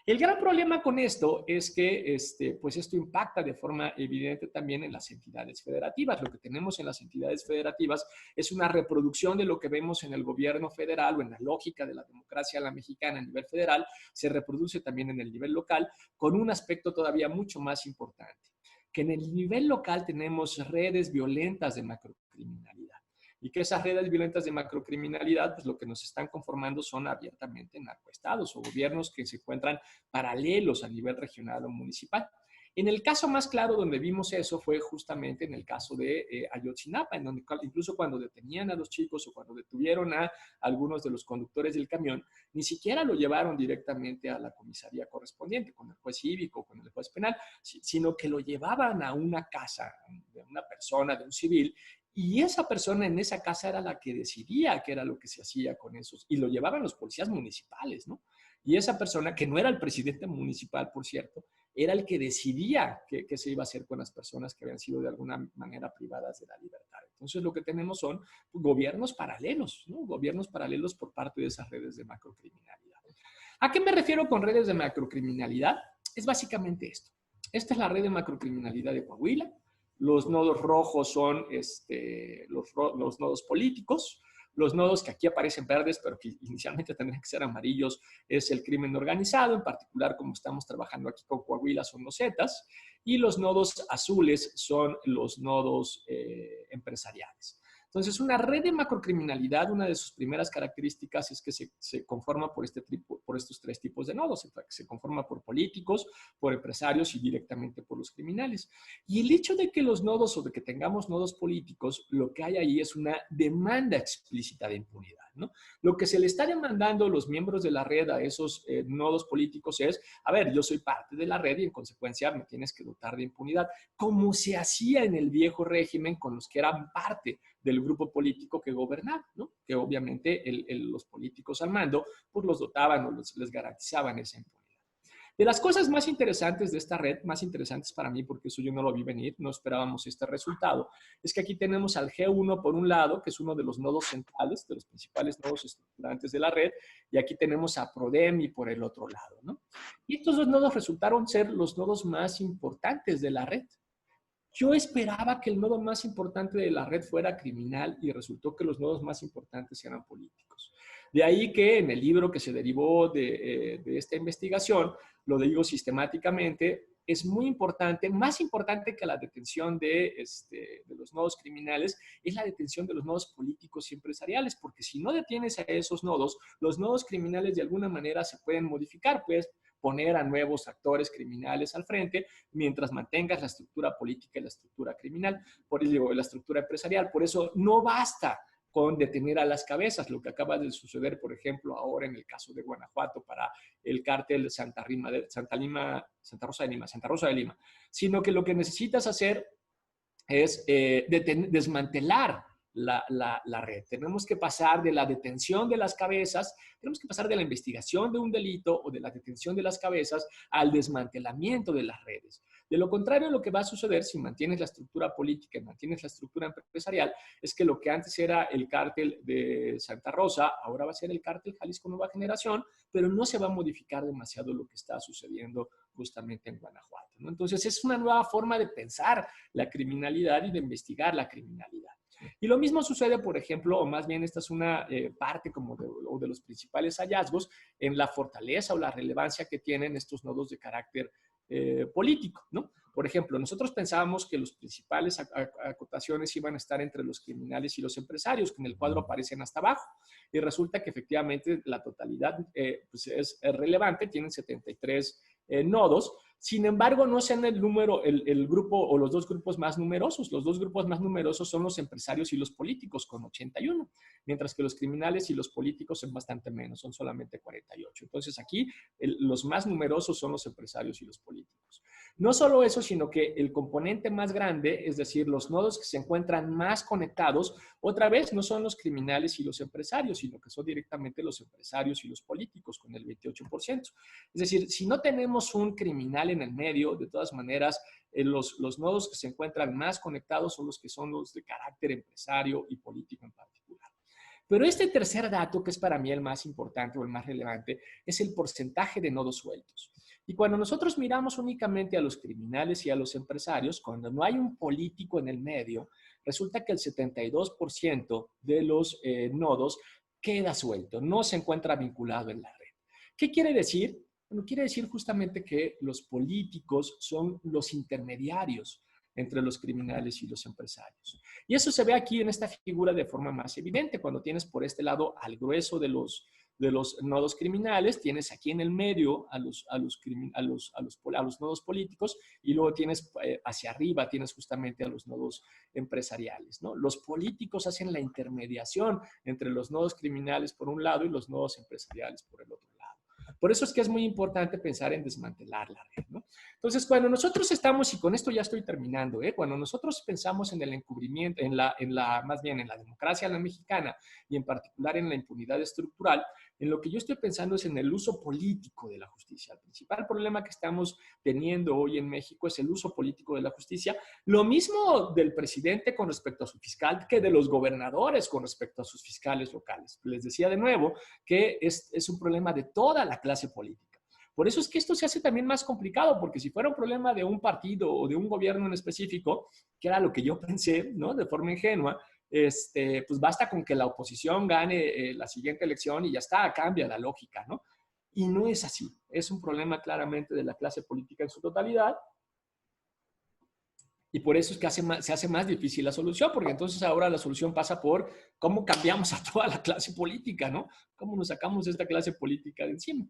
El gran problema con esto es que pues esto impacta de forma evidente también en las entidades federativas. Lo que tenemos en las entidades federativas es una reproducción de lo que vemos en el gobierno federal o en la lógica de la democracia a la mexicana a nivel federal, se reproduce también en el nivel local con un aspecto todavía mucho más importante, que en el nivel local tenemos redes violentas de macrocriminalidad. Y que esas redes violentas de macrocriminalidad, pues lo que nos están conformando son abiertamente narcoestados o gobiernos que se encuentran paralelos a nivel regional o municipal. En el caso más claro donde vimos eso fue justamente en el caso de Ayotzinapa, en donde incluso cuando detenían a los chicos o cuando detuvieron a algunos de los conductores del camión, ni siquiera lo llevaron directamente a la comisaría correspondiente, con el juez cívico, con el juez penal, sino que lo llevaban a una casa de una persona, de un civil, y esa persona en esa casa era la que decidía qué era lo que se hacía con esos. Y lo llevaban los policías municipales, ¿no? Y esa persona, que no era el presidente municipal, por cierto, era el que decidía qué se iba a hacer con las personas que habían sido de alguna manera privadas de la libertad. Entonces lo que tenemos son gobiernos paralelos, ¿no? Gobiernos paralelos por parte de esas redes de macrocriminalidad. ¿A qué me refiero con redes de macrocriminalidad? Es básicamente esto. Esta es la red de macrocriminalidad de Coahuila. Los nodos rojos son los nodos políticos. Los nodos que aquí aparecen verdes, pero que inicialmente tendrían que ser amarillos, es el crimen organizado. En particular, como estamos trabajando aquí con Coahuila, son los Zetas. Y los nodos azules son los nodos empresariales. Entonces, una red de macrocriminalidad, una de sus primeras características es que se conforma por este por estos tres tipos de nodos. Se conforma por políticos, por empresarios y directamente por los criminales. Y el hecho de que los nodos o de que tengamos nodos políticos, lo que hay ahí es una demanda explícita de impunidad, ¿no? Lo que se le está demandando los miembros de la red a esos nodos políticos es, a ver, yo soy parte de la red y en consecuencia me tienes que dotar de impunidad, como se hacía en el viejo régimen con los que eran parte del grupo político que gobernaba, ¿no? Que obviamente los políticos al mando pues los dotaban o les garantizaban esa impunidad. De las cosas más interesantes de esta red, más interesantes para mí, porque eso yo no lo vi venir, no esperábamos este resultado, es que aquí tenemos al G1 por un lado, que es uno de los nodos centrales, de los principales nodos estructurantes de la red, y aquí tenemos a Prodemi por el otro lado, ¿no? Y estos dos nodos resultaron ser los nodos más importantes de la red. Yo esperaba que el nodo más importante de la red fuera criminal y resultó que los nodos más importantes eran políticos. De ahí que en el libro que se derivó de esta investigación, lo digo sistemáticamente, es muy importante, más importante que la detención de los nodos criminales, es la detención de los nodos políticos y empresariales, porque si no detienes a esos nodos, los nodos criminales de alguna manera se pueden modificar, pues poner a nuevos actores criminales al frente mientras mantengas la estructura política y la estructura criminal, por eso digo, la estructura empresarial. Por eso no basta con detener a las cabezas, lo que acaba de suceder, por ejemplo, ahora en el caso de Guanajuato para el cártel Santa Rosa de Lima, sino que lo que necesitas hacer es desmantelar la red. Tenemos que pasar de la detención de las cabezas, tenemos que pasar de la investigación de un delito o de la detención de las cabezas al desmantelamiento de las redes. De lo contrario, lo que va a suceder si mantienes la estructura política y mantienes la estructura empresarial es que lo que antes era el cártel de Santa Rosa, ahora va a ser el cártel Jalisco Nueva Generación, pero no se va a modificar demasiado lo que está sucediendo justamente en Guanajuato, ¿no? Entonces, es una nueva forma de pensar la criminalidad y de investigar la criminalidad. Y lo mismo sucede, por ejemplo, o más bien esta es una parte como de los principales hallazgos en la fortaleza o la relevancia que tienen estos nodos de carácter político, ¿no? Por ejemplo, nosotros pensábamos que los principales acotaciones iban a estar entre los criminales y los empresarios, que en el cuadro aparecen hasta abajo, y resulta que efectivamente la totalidad pues es relevante, tienen 73 nodos. Sin embargo, no sean el número, el grupo o los dos grupos más numerosos. Los dos grupos más numerosos son los empresarios y los políticos, con 81, mientras que los criminales y los políticos son bastante menos, son solamente 48. Entonces, aquí los más numerosos son los empresarios y los políticos. No solo eso, sino que el componente más grande, es decir, los nodos que se encuentran más conectados, otra vez no son los criminales y los empresarios, sino que son directamente los empresarios y los políticos, con el 28%. Es decir, si no tenemos un criminal en el medio, de todas maneras, los nodos que se encuentran más conectados son los de carácter empresario y político en particular. Pero este tercer dato, que es para mí el más importante o el más relevante, es el porcentaje de nodos sueltos. Y cuando nosotros miramos únicamente a los criminales y a los empresarios, cuando no hay un político en el medio, resulta que el 72% de los nodos queda suelto, no se encuentra vinculado en la red. ¿Qué quiere decir? Bueno, quiere decir justamente que los políticos son los intermediarios entre los criminales y los empresarios. Y eso se ve aquí en esta figura de forma más evidente, cuando tienes por este lado al grueso de los nodos criminales, tienes aquí en el medio a los nodos políticos y luego tienes hacia arriba, tienes justamente a los nodos empresariales, ¿no? Los políticos hacen la intermediación entre los nodos criminales por un lado y los nodos empresariales por el otro lado. Por eso es que es muy importante pensar en desmantelar la red, ¿no? Entonces, cuando nosotros estamos, y con esto ya estoy terminando, cuando nosotros pensamos en el encubrimiento, más bien en la democracia a la mexicana y en particular en la impunidad estructural, en lo que yo estoy pensando es en el uso político de la justicia. El principal problema que estamos teniendo hoy en México es el uso político de la justicia. Lo mismo del presidente con respecto a su fiscal que de los gobernadores con respecto a sus fiscales locales. Les decía de nuevo que es un problema de toda la clase política. Por eso es que esto se hace también más complicado, porque si fuera un problema de un partido o de un gobierno en específico, que era lo que yo pensé, ¿no? De forma ingenua, pues basta con que la oposición gane la siguiente elección y ya está, cambia la lógica, ¿no? Y no es así. Es un problema claramente de la clase política en su totalidad. Y por eso es que se hace más difícil la solución, porque entonces ahora la solución pasa por cómo cambiamos a toda la clase política, ¿no? ¿Cómo nos sacamos esta clase política de encima?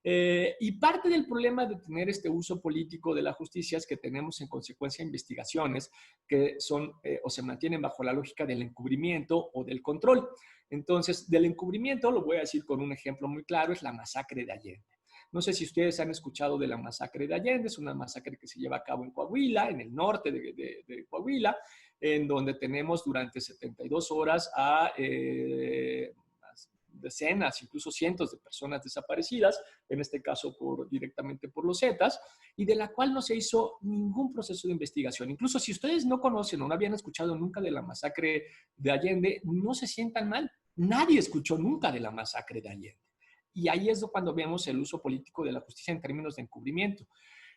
Y parte del problema de tener este uso político de la justicia es que tenemos en consecuencia investigaciones que son o se mantienen bajo la lógica del encubrimiento o del control. Entonces, del encubrimiento, lo voy a decir con un ejemplo muy claro, es la masacre de Allende. No sé si ustedes han escuchado de la masacre de Allende, es una masacre que se lleva a cabo en Coahuila, en el norte de Coahuila, en donde tenemos durante 72 horas a decenas, incluso cientos de personas desaparecidas, en este caso directamente por los Zetas, y de la cual no se hizo ningún proceso de investigación. Incluso si ustedes no conocen o no habían escuchado nunca de la masacre de Allende, no se sientan mal. Nadie escuchó nunca de la masacre de Allende. Y ahí es cuando vemos el uso político de la justicia en términos de encubrimiento.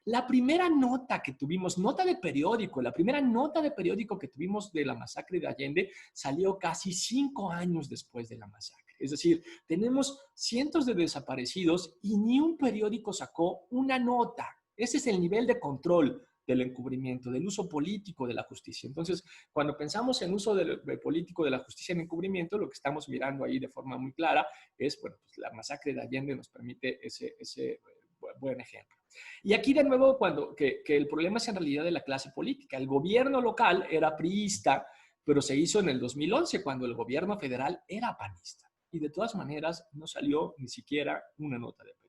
La primera nota que tuvimos, la primera nota de periódico que tuvimos de la masacre de Allende salió casi 5 años después de la masacre. Es decir, tenemos cientos de desaparecidos y ni un periódico sacó una nota. Ese es el nivel de control del encubrimiento, del uso político de la justicia. Entonces, cuando pensamos en uso político de la justicia en encubrimiento, lo que estamos mirando ahí de forma muy clara es, bueno, pues la masacre de Allende nos permite ese buen ejemplo. Y aquí de nuevo, que el problema es en realidad de la clase política. El gobierno local era priista, pero se hizo en el 2011, cuando el gobierno federal era panista. Y de todas maneras no salió ni siquiera una nota de periódico.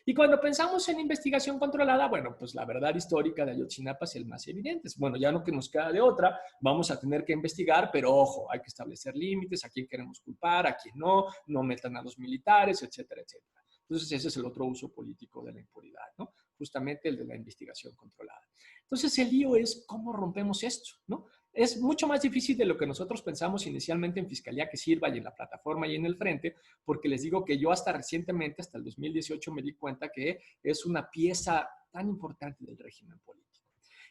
Y cuando pensamos en investigación controlada, bueno, pues la verdad histórica de Ayotzinapa es el más evidente. Bueno, ya no que nos queda de otra, vamos a tener que investigar, pero ojo, hay que establecer límites, a quién queremos culpar, a quién no, no metan a los militares, etcétera, etcétera. Entonces ese es el otro uso político de la impunidad, ¿no? Justamente el de la investigación controlada. Entonces el lío es cómo rompemos esto, ¿no? Es mucho más difícil de lo que nosotros pensamos inicialmente en Fiscalía que Sirva y en la plataforma y en el frente, porque les digo que yo hasta recientemente, hasta el 2018, me di cuenta que es una pieza tan importante del régimen político.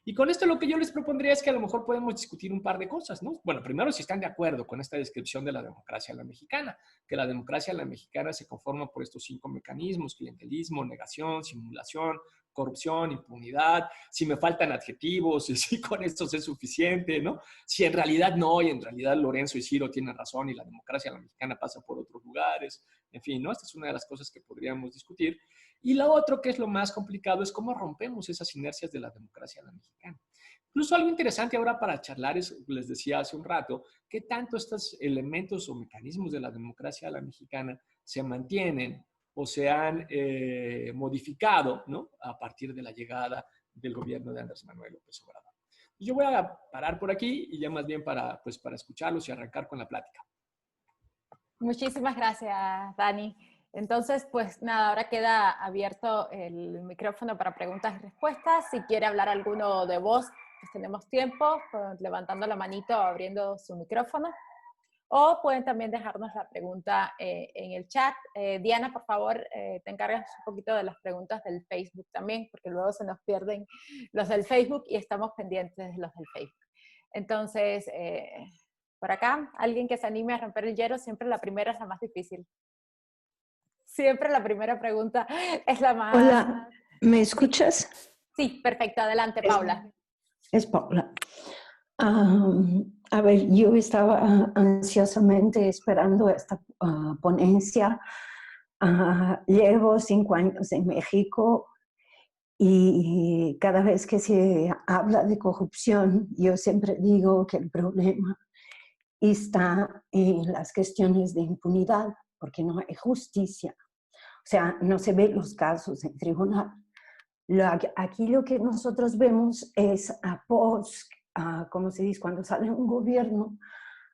Y con esto lo que yo les propondría es que a lo mejor podemos discutir un par de cosas, ¿no? Bueno, primero, si están de acuerdo con esta descripción de la democracia a la mexicana, que la democracia a la mexicana se conforma por estos 5 mecanismos: clientelismo, negación, simulación, corrupción, impunidad, si me faltan adjetivos, si con esto es suficiente, ¿no? Si en realidad no, y en realidad Lorenzo y Ciro tienen razón y la democracia a la mexicana pasa por otros lugares, en fin, ¿no? Esta es una de las cosas que podríamos discutir. Y lo otro, que es lo más complicado, es cómo rompemos esas inercias de la democracia a la mexicana. Incluso algo interesante ahora para charlar es, les decía hace un rato, qué tanto estos elementos o mecanismos de la democracia a la mexicana se mantienen o se han modificado, ¿no? A partir de la llegada del gobierno de Andrés Manuel López Obrador. Yo voy a parar por aquí y ya más bien para escucharlos y arrancar con la plática. Muchísimas gracias, Dani. Entonces, pues nada, ahora queda abierto el micrófono para preguntas y respuestas. Si quiere hablar alguno de vos, pues tenemos tiempo, pues, levantando la manito, abriendo su micrófono. O pueden también dejarnos la pregunta en el chat. Diana, por favor, te encargas un poquito de las preguntas del Facebook también, porque luego se nos pierden los del Facebook y estamos pendientes de los del Facebook. Entonces, por acá, alguien que se anime a romper el hielo, siempre la primera es la más difícil. Siempre la primera pregunta es la más... Hola, ¿me escuchas? Sí, perfecto. Adelante, Paula. Es Paula. A ver, yo estaba ansiosamente esperando esta ponencia. Llevo 5 años en México y cada vez que se habla de corrupción, yo siempre digo que el problema está en las cuestiones de impunidad, porque no hay justicia. O sea, no se ven los casos en tribunal. Aquí lo que nosotros vemos es ¿cómo se dice? Cuando sale un gobierno,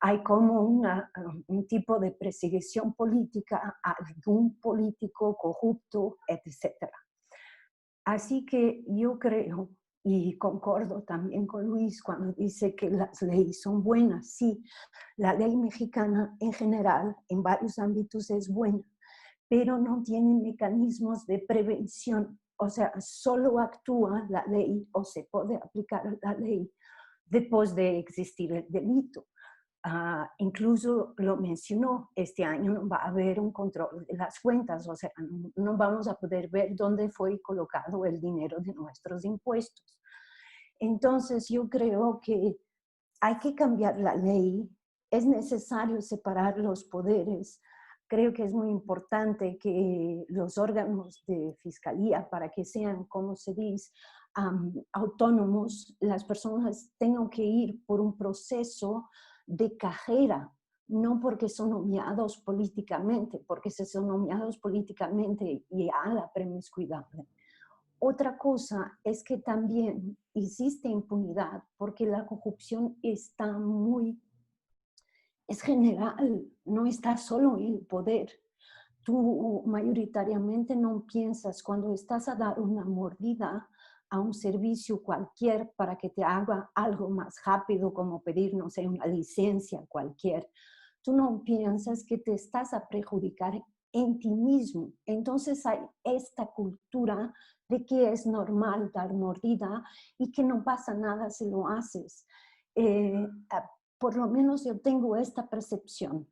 hay como un tipo de persecución política a algún político corrupto, etc. Así que yo creo, y concordo también con Luis cuando dice que las leyes son buenas. Sí, la ley mexicana en general, en varios ámbitos es buena, pero no tiene mecanismos de prevención. O sea, solo actúa la ley o se puede aplicar la ley después de existir el delito. Incluso lo mencionó, este año no va a haber un control de las cuentas, o sea, no vamos a poder ver dónde fue colocado el dinero de nuestros impuestos. Entonces yo creo que hay que cambiar la ley, es necesario separar los poderes. Creo que es muy importante que los órganos de fiscalía, para que sean, como se dice, autónomos, las personas tengan que ir por un proceso de carrera, no porque son nomeados políticamente, porque si son nomeados políticamente ya la promiscuidad. Otra cosa es que también existe impunidad porque la corrupción está es general, no está solo en el poder. Tú mayoritariamente no piensas cuando estás a dar una mordida a un servicio cualquier para que te haga algo más rápido, como pedir, no sé, una licencia cualquier. Tú no piensas que te estás a perjudicar en ti mismo. Entonces hay esta cultura de que es normal dar mordida y que no pasa nada si lo haces. Por lo menos yo tengo esta percepción.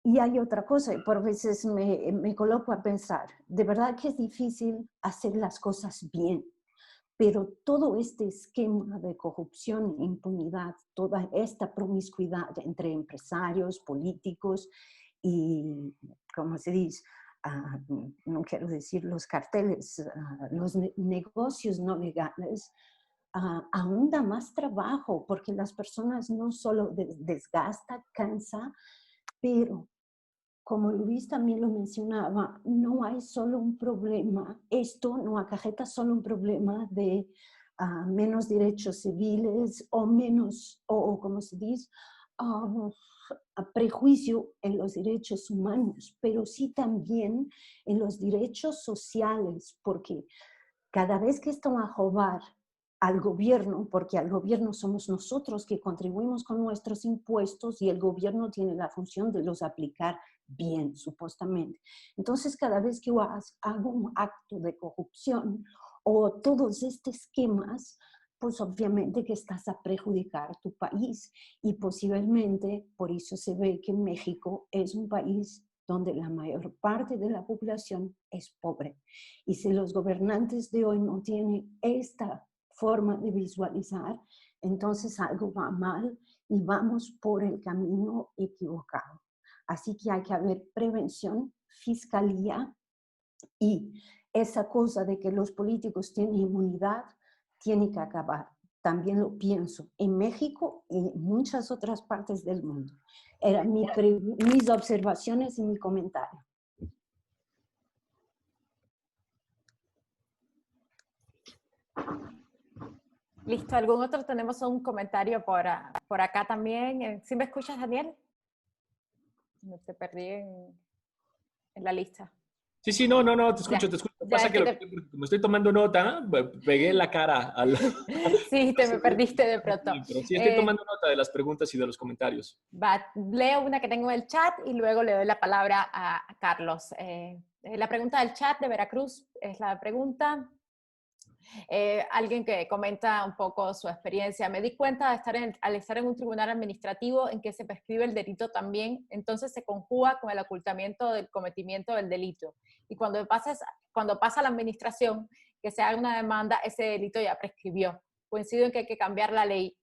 Y hay otra cosa, y por veces me coloco a pensar, de verdad que es difícil hacer las cosas bien, pero todo este esquema de corrupción e impunidad, toda esta promiscuidad entre empresarios, políticos y, ¿cómo se dice? No quiero decir los carteles, los negocios no legales, aún da más trabajo porque las personas no solo desgasta, cansa, pero como Luis también lo mencionaba, no hay solo un problema, esto no acarreta solo un problema de menos derechos civiles o menos, o como se dice, prejuicio en los derechos humanos, pero sí también en los derechos sociales, porque cada vez que están a robar al gobierno, porque al gobierno somos nosotros que contribuimos con nuestros impuestos y el gobierno tiene la función de los aplicar bien, supuestamente. Entonces, cada vez que hago un acto de corrupción o todos estos esquemas, pues obviamente que estás a perjudicar tu país y posiblemente por eso se ve que México es un país donde la mayor parte de la población es pobre. Y si los gobernantes de hoy no tienen esta forma de visualizar, entonces algo va mal y vamos por el camino equivocado. Así que hay que haber prevención, fiscalía y esa cosa de que los políticos tienen inmunidad tiene que acabar. También lo pienso en México y en muchas otras partes del mundo. Eran mis observaciones y mi comentario. Listo, ¿algún otro? Tenemos un comentario por acá también. ¿Sí me escuchas, Daniel? Me te perdí en la lista. Sí, sí, no, te escucho, Ya, te escucho. ya Pasa es que que como estoy tomando nota, pegué la cara al... Sí, te me perdiste de pronto. Pero sí, estoy tomando nota de las preguntas y de los comentarios. Leo una que tengo en el chat y luego le doy la palabra a Carlos. La pregunta del chat de Veracruz es la pregunta. Alguien que comenta un poco su experiencia. Me di cuenta de al estar en un tribunal administrativo en que se prescribe el delito también, entonces se conjuga con el ocultamiento del cometimiento del delito. Y cuando pasa la administración, que se haga una demanda, ese delito ya prescribió. Coincido en que hay que cambiar la ley.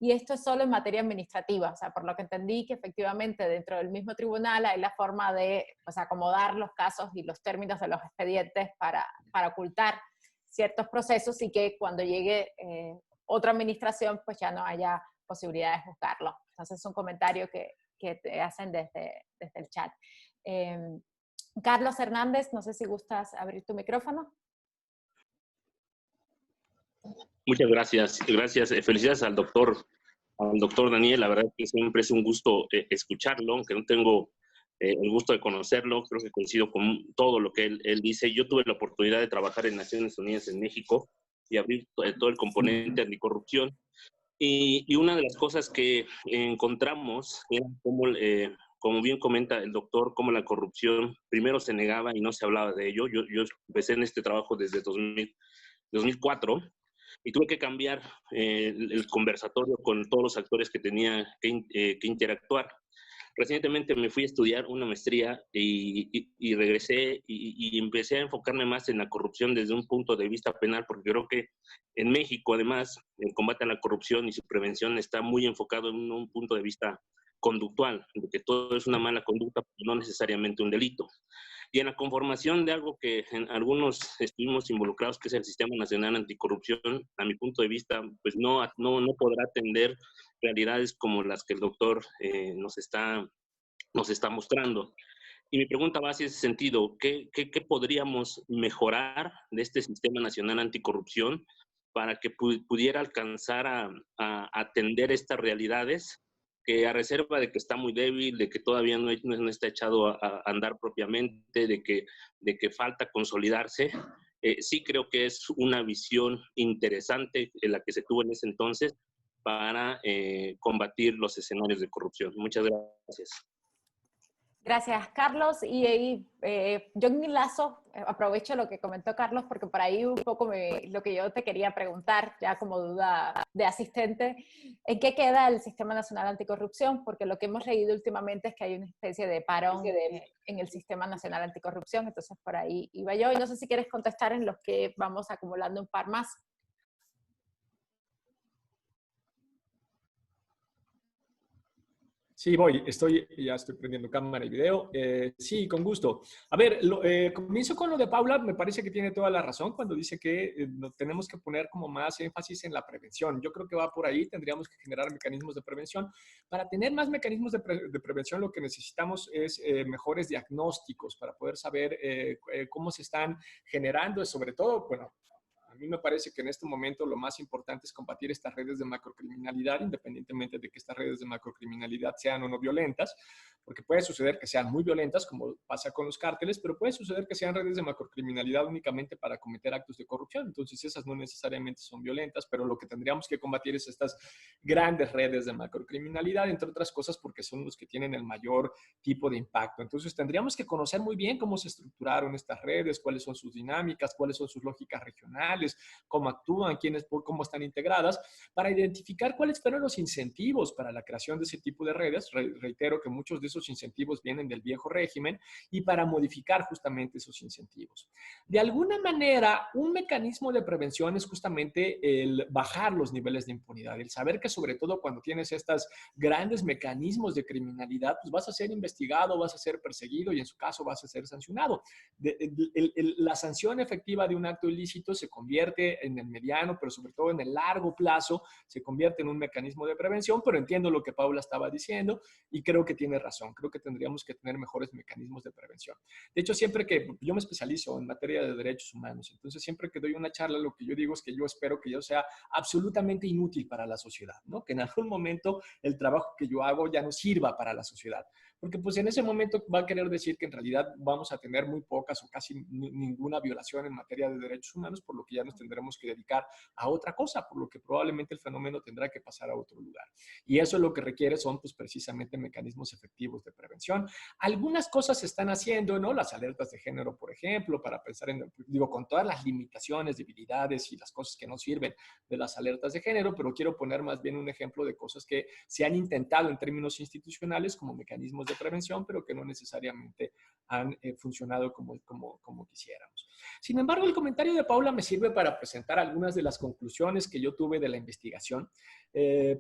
Y esto es solo en materia administrativa, o sea, por lo que entendí que efectivamente dentro del mismo tribunal hay la forma de pues, acomodar los casos y los términos de los expedientes para ocultar ciertos procesos y que cuando llegue otra administración pues ya no haya posibilidad de juzgarlo. Entonces es un comentario que te hacen desde el chat. Carlos Hernández, no sé si gustas abrir tu micrófono. Muchas gracias. Gracias. Felicidades al doctor Daniel. La verdad que siempre es un gusto escucharlo, aunque no tengo el gusto de conocerlo. Creo que coincido con todo lo que él dice. Yo tuve la oportunidad de trabajar en Naciones Unidas en México y abrir todo el componente anticorrupción. Y una de las cosas que encontramos era como bien comenta el doctor, cómo la corrupción primero se negaba y no se hablaba de ello. Yo empecé en este trabajo desde 2004 y tuve que cambiar el conversatorio con todos los actores que tenía que interactuar. Recientemente me fui a estudiar una maestría y regresé y empecé a enfocarme más en la corrupción desde un punto de vista penal, porque creo que en México, además, el combate a la corrupción y su prevención está muy enfocado en un punto de vista conductual, de que todo es una mala conducta, pero no necesariamente un delito. Y en la conformación de algo que en algunos estuvimos involucrados, que es el Sistema Nacional Anticorrupción, a mi punto de vista, pues no podrá atender realidades como las que el doctor nos está mostrando. Y mi pregunta va hacia ese sentido, ¿qué podríamos mejorar de este Sistema Nacional Anticorrupción para que pudiera alcanzar a atender estas realidades, que a reserva de que está muy débil, de que todavía no está echado a andar propiamente, de que falta consolidarse? Sí creo que es una visión interesante en la que se tuvo en ese entonces para combatir los escenarios de corrupción. Muchas gracias. Gracias, Carlos. Y yo enlazo, aprovecho lo que comentó Carlos, porque por ahí un poco lo que yo te quería preguntar, ya como duda de asistente, ¿en qué queda el Sistema Nacional Anticorrupción? Porque lo que hemos leído últimamente es que hay una especie de parón en el Sistema Nacional Anticorrupción, entonces por ahí iba yo. Y no sé si quieres contestar en los que vamos acumulando un par más. Sí, ya estoy prendiendo cámara y video. Sí, con gusto. A ver, comienzo con lo de Paula. Me parece que tiene toda la razón cuando dice que tenemos que poner como más énfasis en la prevención. Yo creo que va por ahí. Tendríamos que generar mecanismos de prevención. Para tener más mecanismos de prevención, lo que necesitamos es mejores diagnósticos para poder saber cómo se están generando, sobre todo, bueno, a mí me parece que en este momento lo más importante es combatir estas redes de macrocriminalidad, independientemente de que estas redes de macrocriminalidad sean o no violentas, porque puede suceder que sean muy violentas, como pasa con los cárteles, pero puede suceder que sean redes de macrocriminalidad únicamente para cometer actos de corrupción. Entonces, esas no necesariamente son violentas, pero lo que tendríamos que combatir es estas grandes redes de macrocriminalidad, entre otras cosas porque son los que tienen el mayor tipo de impacto. Entonces, tendríamos que conocer muy bien cómo se estructuraron estas redes, cuáles son sus dinámicas, cuáles son sus lógicas regionales, cómo actúan, cómo están integradas, para identificar cuáles fueron los incentivos para la creación de ese tipo de redes. Reitero que muchos de esos incentivos vienen del viejo régimen, y para modificar justamente esos incentivos. De alguna manera, un mecanismo de prevención es justamente el bajar los niveles de impunidad, el saber que sobre todo cuando tienes estos grandes mecanismos de criminalidad, pues vas a ser investigado, vas a ser perseguido y en su caso vas a ser sancionado. La sanción efectiva de un acto ilícito se convierte en el mediano, pero sobre todo en el largo plazo, se convierte en un mecanismo de prevención, pero entiendo lo que Paula estaba diciendo y creo que tiene razón. Creo que tendríamos que tener mejores mecanismos de prevención. De hecho, siempre que yo me especializo en materia de derechos humanos, entonces siempre que doy una charla, lo que yo digo es que yo espero que yo sea absolutamente inútil para la sociedad, ¿no? Que en algún momento el trabajo que yo hago ya no sirva para la sociedad. Porque pues en ese momento va a querer decir que en realidad vamos a tener muy pocas o casi ninguna violación en materia de derechos humanos, por lo que ya nos tendremos que dedicar a otra cosa, por lo que probablemente el fenómeno tendrá que pasar a otro lugar. Y eso lo que requiere son pues precisamente mecanismos efectivos de prevención. Algunas cosas se están haciendo, ¿no? Las alertas de género, por ejemplo, para pensar en, digo, con todas las limitaciones, debilidades y las cosas que no sirven de las alertas de género, pero quiero poner más bien un ejemplo de cosas que se han intentado en términos institucionales como mecanismos de prevención, pero que no necesariamente han funcionado como quisiéramos. Sin embargo, el comentario de Paula me sirve para presentar algunas de las conclusiones que yo tuve de la investigación,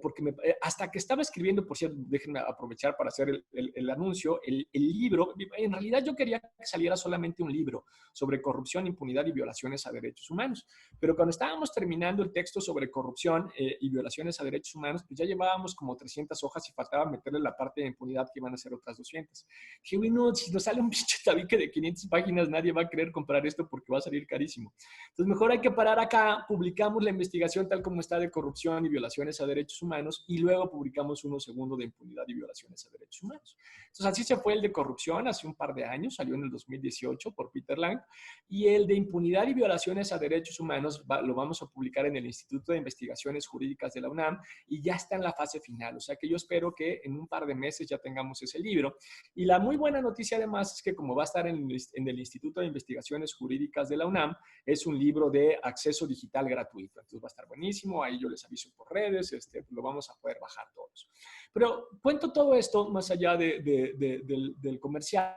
porque hasta que estaba escribiendo, por cierto, déjenme aprovechar para hacer el anuncio, el libro, en realidad yo quería que saliera solamente un libro sobre corrupción, impunidad y violaciones a derechos humanos, pero cuando estábamos terminando el texto sobre corrupción y violaciones a derechos humanos, pues ya llevábamos como 300 hojas y faltaba meterle la parte de impunidad que iban a ser otras 200. Dije, bueno, si nos sale un pinche tabique de 500 páginas, nadie va a querer comprar esto porque va a salir carísimo. Entonces, mejor hay que parar acá, publicamos la investigación tal como está de corrupción y violaciones a derechos humanos y luego publicamos uno segundo de impunidad y violaciones a derechos humanos. Entonces, así se fue el de corrupción hace un par de años, salió en el 2018 por Peter Lang, y el de impunidad y violaciones a derechos humanos lo vamos a publicar en el Instituto de Investigaciones Jurídicas de la UNAM y ya está en la fase final. O sea que yo espero que en un par de meses ya tengamos ese libro. Y la muy buena noticia además es que como va a estar en el Instituto de Investigaciones Jurídicas de la UNAM, es un libro de acceso digital gratuito. Entonces va a estar buenísimo, ahí yo les aviso por redes, lo vamos a poder bajar todos. Pero cuento todo esto más allá del comercial,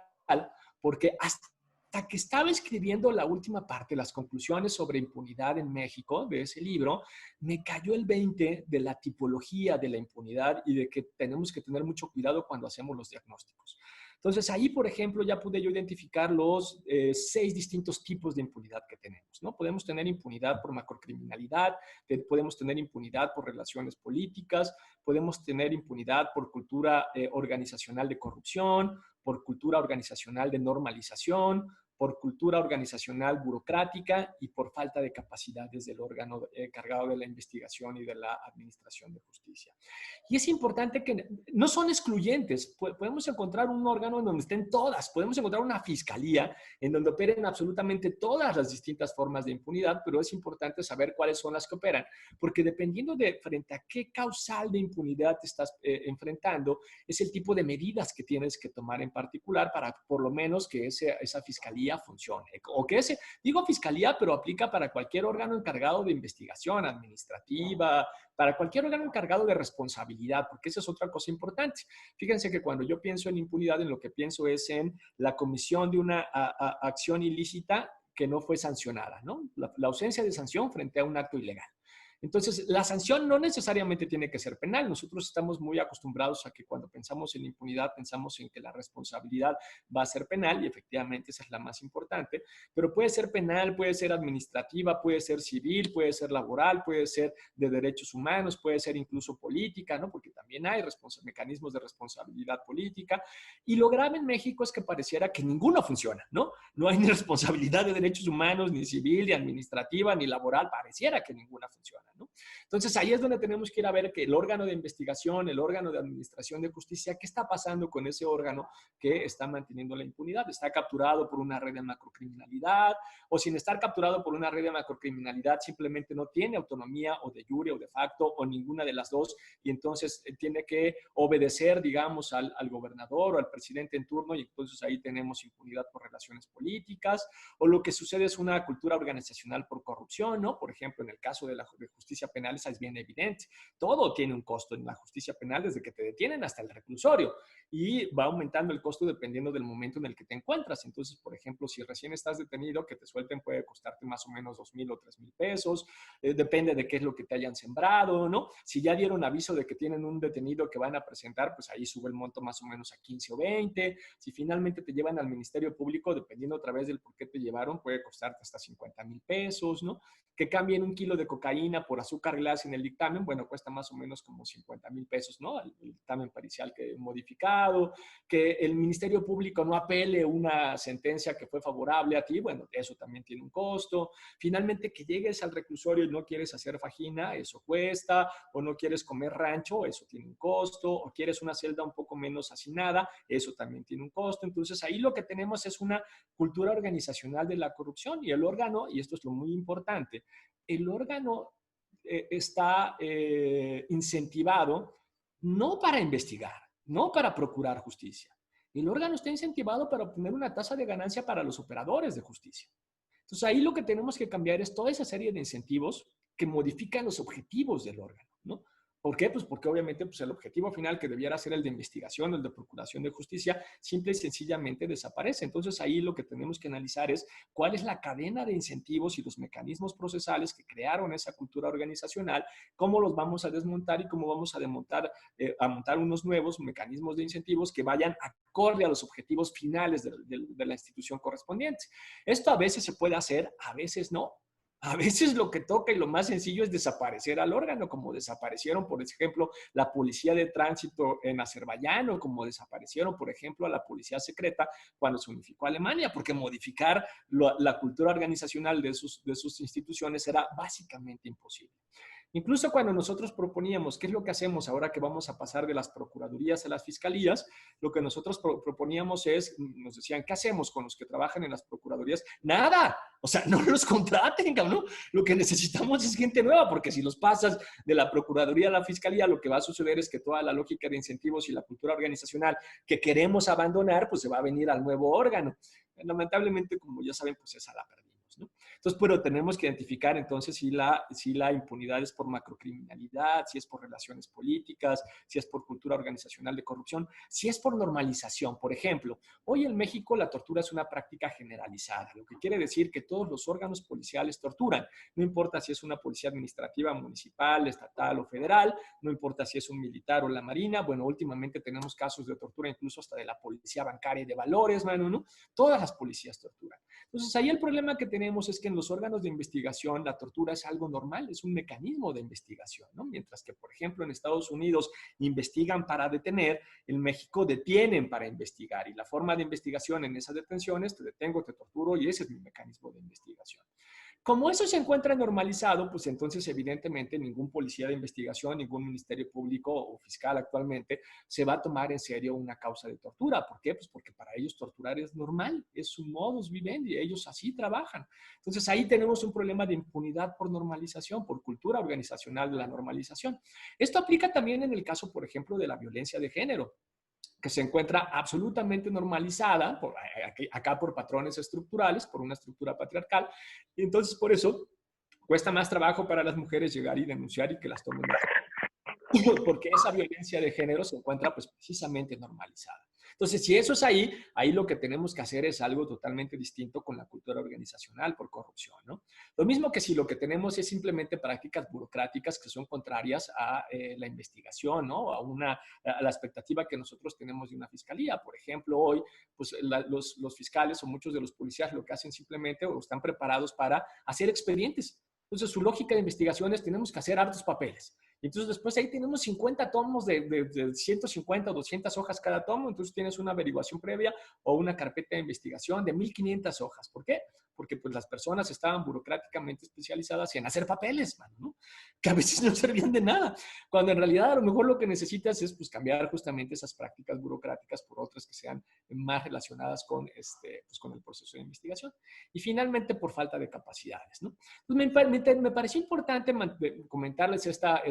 porque hasta que estaba escribiendo la última parte, las conclusiones sobre impunidad en México, de ese libro, me cayó el 20 de la tipología de la impunidad y de que tenemos que tener mucho cuidado cuando hacemos los diagnósticos. Entonces, ahí, por ejemplo, ya pude yo identificar los 6 distintos tipos de impunidad que tenemos, ¿no? Podemos tener impunidad por macrocriminalidad, podemos tener impunidad por relaciones políticas, podemos tener impunidad por cultura organizacional de corrupción, por cultura organizacional de normalización, por cultura organizacional burocrática y por falta de capacidades del órgano encargado de la investigación y de la administración de justicia. Y es importante que no son excluyentes. Podemos encontrar un órgano en donde estén todas. Podemos encontrar una fiscalía en donde operen absolutamente todas las distintas formas de impunidad, pero es importante saber cuáles son las que operan, porque dependiendo de frente a qué causal de impunidad te estás enfrentando, es el tipo de medidas que tienes que tomar en particular para por lo menos que esa fiscalía funcione. O que digo fiscalía, pero aplica para cualquier órgano encargado de investigación administrativa, para cualquier órgano encargado de responsabilidad, porque esa es otra cosa importante. Fíjense que cuando yo pienso en impunidad, en lo que pienso es en la comisión de una acción ilícita que no fue sancionada, ¿no? La ausencia de sanción frente a un acto ilegal. Entonces, la sanción no necesariamente tiene que ser penal. Nosotros estamos muy acostumbrados a que cuando pensamos en impunidad, pensamos en que la responsabilidad va a ser penal y efectivamente esa es la más importante, pero puede ser penal, puede ser administrativa, puede ser civil, puede ser laboral, puede ser de derechos humanos, puede ser incluso política, ¿no? Porque también hay mecanismos de responsabilidad política. Y lo grave en México es que pareciera que ninguno funciona, ¿no? No hay ni responsabilidad de derechos humanos, ni civil, ni administrativa, ni laboral. Pareciera que ninguna funciona, ¿no? Entonces, ahí es donde tenemos que ir a ver que el órgano de investigación, el órgano de administración de justicia, ¿qué está pasando con ese órgano que está manteniendo la impunidad? ¿Está capturado por una red de macrocriminalidad? O sin estar capturado por una red de macrocriminalidad, simplemente no tiene autonomía o de jure o de facto o ninguna de las dos y entonces tiene que obedecer, digamos, al gobernador o al presidente en turno y entonces ahí tenemos impunidad por relaciones políticas. O lo que sucede es una cultura organizacional por corrupción, ¿no? Por ejemplo, en el caso de la justicia penal, esa es bien evidente. Todo tiene un costo en la justicia penal desde que te detienen hasta el reclusorio y va aumentando el costo dependiendo del momento en el que te encuentras. Entonces, por ejemplo, si recién estás detenido, que te suelten puede costarte más o menos 2,000 o 3,000 pesos. Depende de qué es lo que te hayan sembrado, ¿no? Si ya dieron aviso de que tienen un detenido que van a presentar, pues ahí sube el monto más o menos a 15 o 20. Si finalmente te llevan al Ministerio Público, dependiendo otra vez del por qué te llevaron, puede costarte hasta 50,000 pesos, ¿no? Que cambien un kilo de cocaína por azúcar glass en el dictamen, bueno, cuesta más o menos como 50,000 pesos, ¿no? El dictamen pericial que modificado, que el Ministerio Público no apele una sentencia que fue favorable a ti, bueno, eso también tiene un costo. Finalmente, que llegues al reclusorio y no quieres hacer fajina, eso cuesta, o no quieres comer rancho, eso tiene un costo, o quieres una celda un poco menos hacinada, eso también tiene un costo. Entonces, ahí lo que tenemos es una cultura organizacional de la corrupción y el órgano, y esto es lo muy importante, el órgano está incentivado no para investigar, no para procurar justicia. El órgano está incentivado para obtener una tasa de ganancia para los operadores de justicia. Entonces, ahí lo que tenemos que cambiar es toda esa serie de incentivos que modifican los objetivos del órgano, ¿no? ¿Por qué? Pues porque obviamente pues el objetivo final que debiera ser el de investigación, el de procuración de justicia, simple y sencillamente desaparece. Entonces ahí lo que tenemos que analizar es cuál es la cadena de incentivos y los mecanismos procesales que crearon esa cultura organizacional, cómo los vamos a desmontar y cómo vamos a montar unos nuevos mecanismos de incentivos que vayan acorde a los objetivos finales de la institución correspondiente. Esto a veces se puede hacer, a veces no. A veces lo que toca y lo más sencillo es desaparecer al órgano, como desaparecieron, por ejemplo, la policía de tránsito en Azerbaiyán o como desaparecieron, por ejemplo, a la policía secreta cuando se unificó a Alemania, porque modificar la cultura organizacional de sus instituciones era básicamente imposible. Incluso cuando nosotros proponíamos, ¿qué es lo que hacemos ahora que vamos a pasar de las procuradurías a las fiscalías? Lo que nosotros proponíamos es, nos decían, ¿qué hacemos con los que trabajan en las procuradurías? Nada, o sea, no los contraten, ¿no? Lo que necesitamos es gente nueva, porque si los pasas de la procuraduría a la fiscalía, lo que va a suceder es que toda la lógica de incentivos y la cultura organizacional que queremos abandonar, pues se va a venir al nuevo órgano. Lamentablemente, como ya saben, pues esa la perdimos, ¿no? Entonces, pero tenemos que identificar entonces si la impunidad es por macrocriminalidad, si es por relaciones políticas, si es por cultura organizacional de corrupción, si es por normalización. Por ejemplo, hoy en México la tortura es una práctica generalizada, lo que quiere decir que todos los órganos policiales torturan. No importa si es una policía administrativa, municipal, estatal o federal, no importa si es un militar o la marina. Bueno, últimamente tenemos casos de tortura incluso hasta de la policía bancaria y de valores, mano, ¿no? Todas las policías torturan. Entonces, ahí el problema que tenemos es que en los órganos de investigación la tortura es algo normal, es un mecanismo de investigación, ¿no? Mientras que, por ejemplo, en Estados Unidos investigan para detener, en México detienen para investigar. Y la forma de investigación en esas detenciones, te detengo, te torturo, y ese es mi mecanismo de investigación. Como eso se encuentra normalizado, pues entonces evidentemente ningún policía de investigación, ningún ministerio público o fiscal actualmente se va a tomar en serio una causa de tortura. ¿Por qué? Pues porque para ellos torturar es normal, es su modus vivendi, ellos así trabajan. Entonces ahí tenemos un problema de impunidad por normalización, por cultura organizacional de la normalización. Esto aplica también en el caso, por ejemplo, de la violencia de género, que se encuentra absolutamente normalizada, acá por patrones estructurales, por una estructura patriarcal, y entonces por eso cuesta más trabajo para las mujeres llegar y denunciar y que las tomen, porque esa violencia de género se encuentra pues precisamente normalizada. Entonces, si eso es ahí lo que tenemos que hacer es algo totalmente distinto con la cultura organizacional por corrupción, ¿no? Lo mismo que si lo que tenemos es simplemente prácticas burocráticas que son contrarias a la investigación, ¿no? A la expectativa que nosotros tenemos de una fiscalía. Por ejemplo, hoy, pues los fiscales o muchos de los policías lo que hacen simplemente o están preparados para hacer expedientes. Entonces, su lógica de investigación es tenemos que hacer hartos papeles. Y entonces después ahí tenemos 50 tomos de 150 o 200 hojas cada tomo, entonces tienes una averiguación previa o una carpeta de investigación de 1500 hojas. ¿Por qué? Porque pues las personas estaban burocráticamente especializadas en hacer papeles, mano, ¿no? Que a veces no servían de nada, cuando en realidad a lo mejor lo que necesitas es pues cambiar justamente esas prácticas burocráticas por otras que sean más relacionadas con, pues, con el proceso de investigación. Y finalmente por falta de capacidades, ¿no? Entonces me pareció importante comentarles esta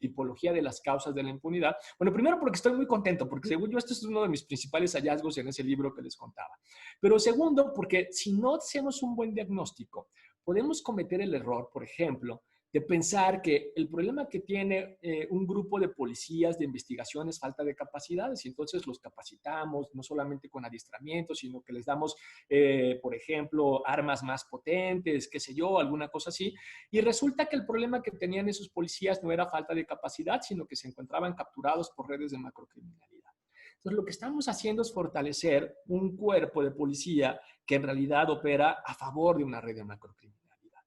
tipología de las causas de la impunidad. Bueno, primero porque estoy muy contento, porque según yo esto es uno de mis principales hallazgos en ese libro que les contaba. Pero segundo, porque si no hacemos un buen diagnóstico, podemos cometer el error, por ejemplo, de pensar que el problema que tiene un grupo de policías de investigación es falta de capacidades y entonces los capacitamos no solamente con adiestramiento, sino que les damos, por ejemplo, armas más potentes, qué sé yo, alguna cosa así. Y resulta que el problema que tenían esos policías no era falta de capacidad, sino que se encontraban capturados por redes de macrocriminalidad. Entonces, lo que estamos haciendo es fortalecer un cuerpo de policía que en realidad opera a favor de una red de macrocriminalidad.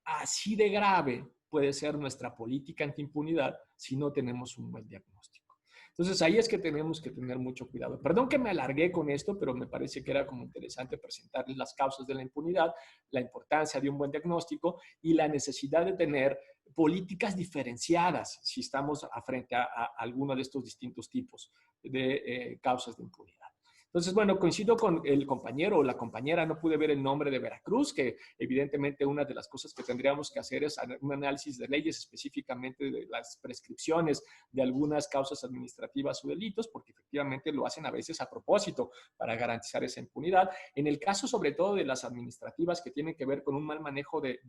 Así de grave puede ser nuestra política antiimpunidad si no tenemos un buen diagnóstico. Entonces, ahí es que tenemos que tener mucho cuidado. Perdón que me alargué con esto, pero me parece que era como interesante presentarles las causas de la impunidad, la importancia de un buen diagnóstico y la necesidad de tener políticas diferenciadas si estamos frente a alguno de estos distintos tipos de causas de impunidad. Entonces, bueno, coincido con el compañero o la compañera, no pude ver el nombre de Veracruz, que evidentemente una de las cosas que tendríamos que hacer es un análisis de leyes, específicamente de las prescripciones de algunas causas administrativas o delitos, porque efectivamente lo hacen a veces a propósito para garantizar esa impunidad. En el caso, sobre todo, de las administrativas que tienen que ver con un mal manejo de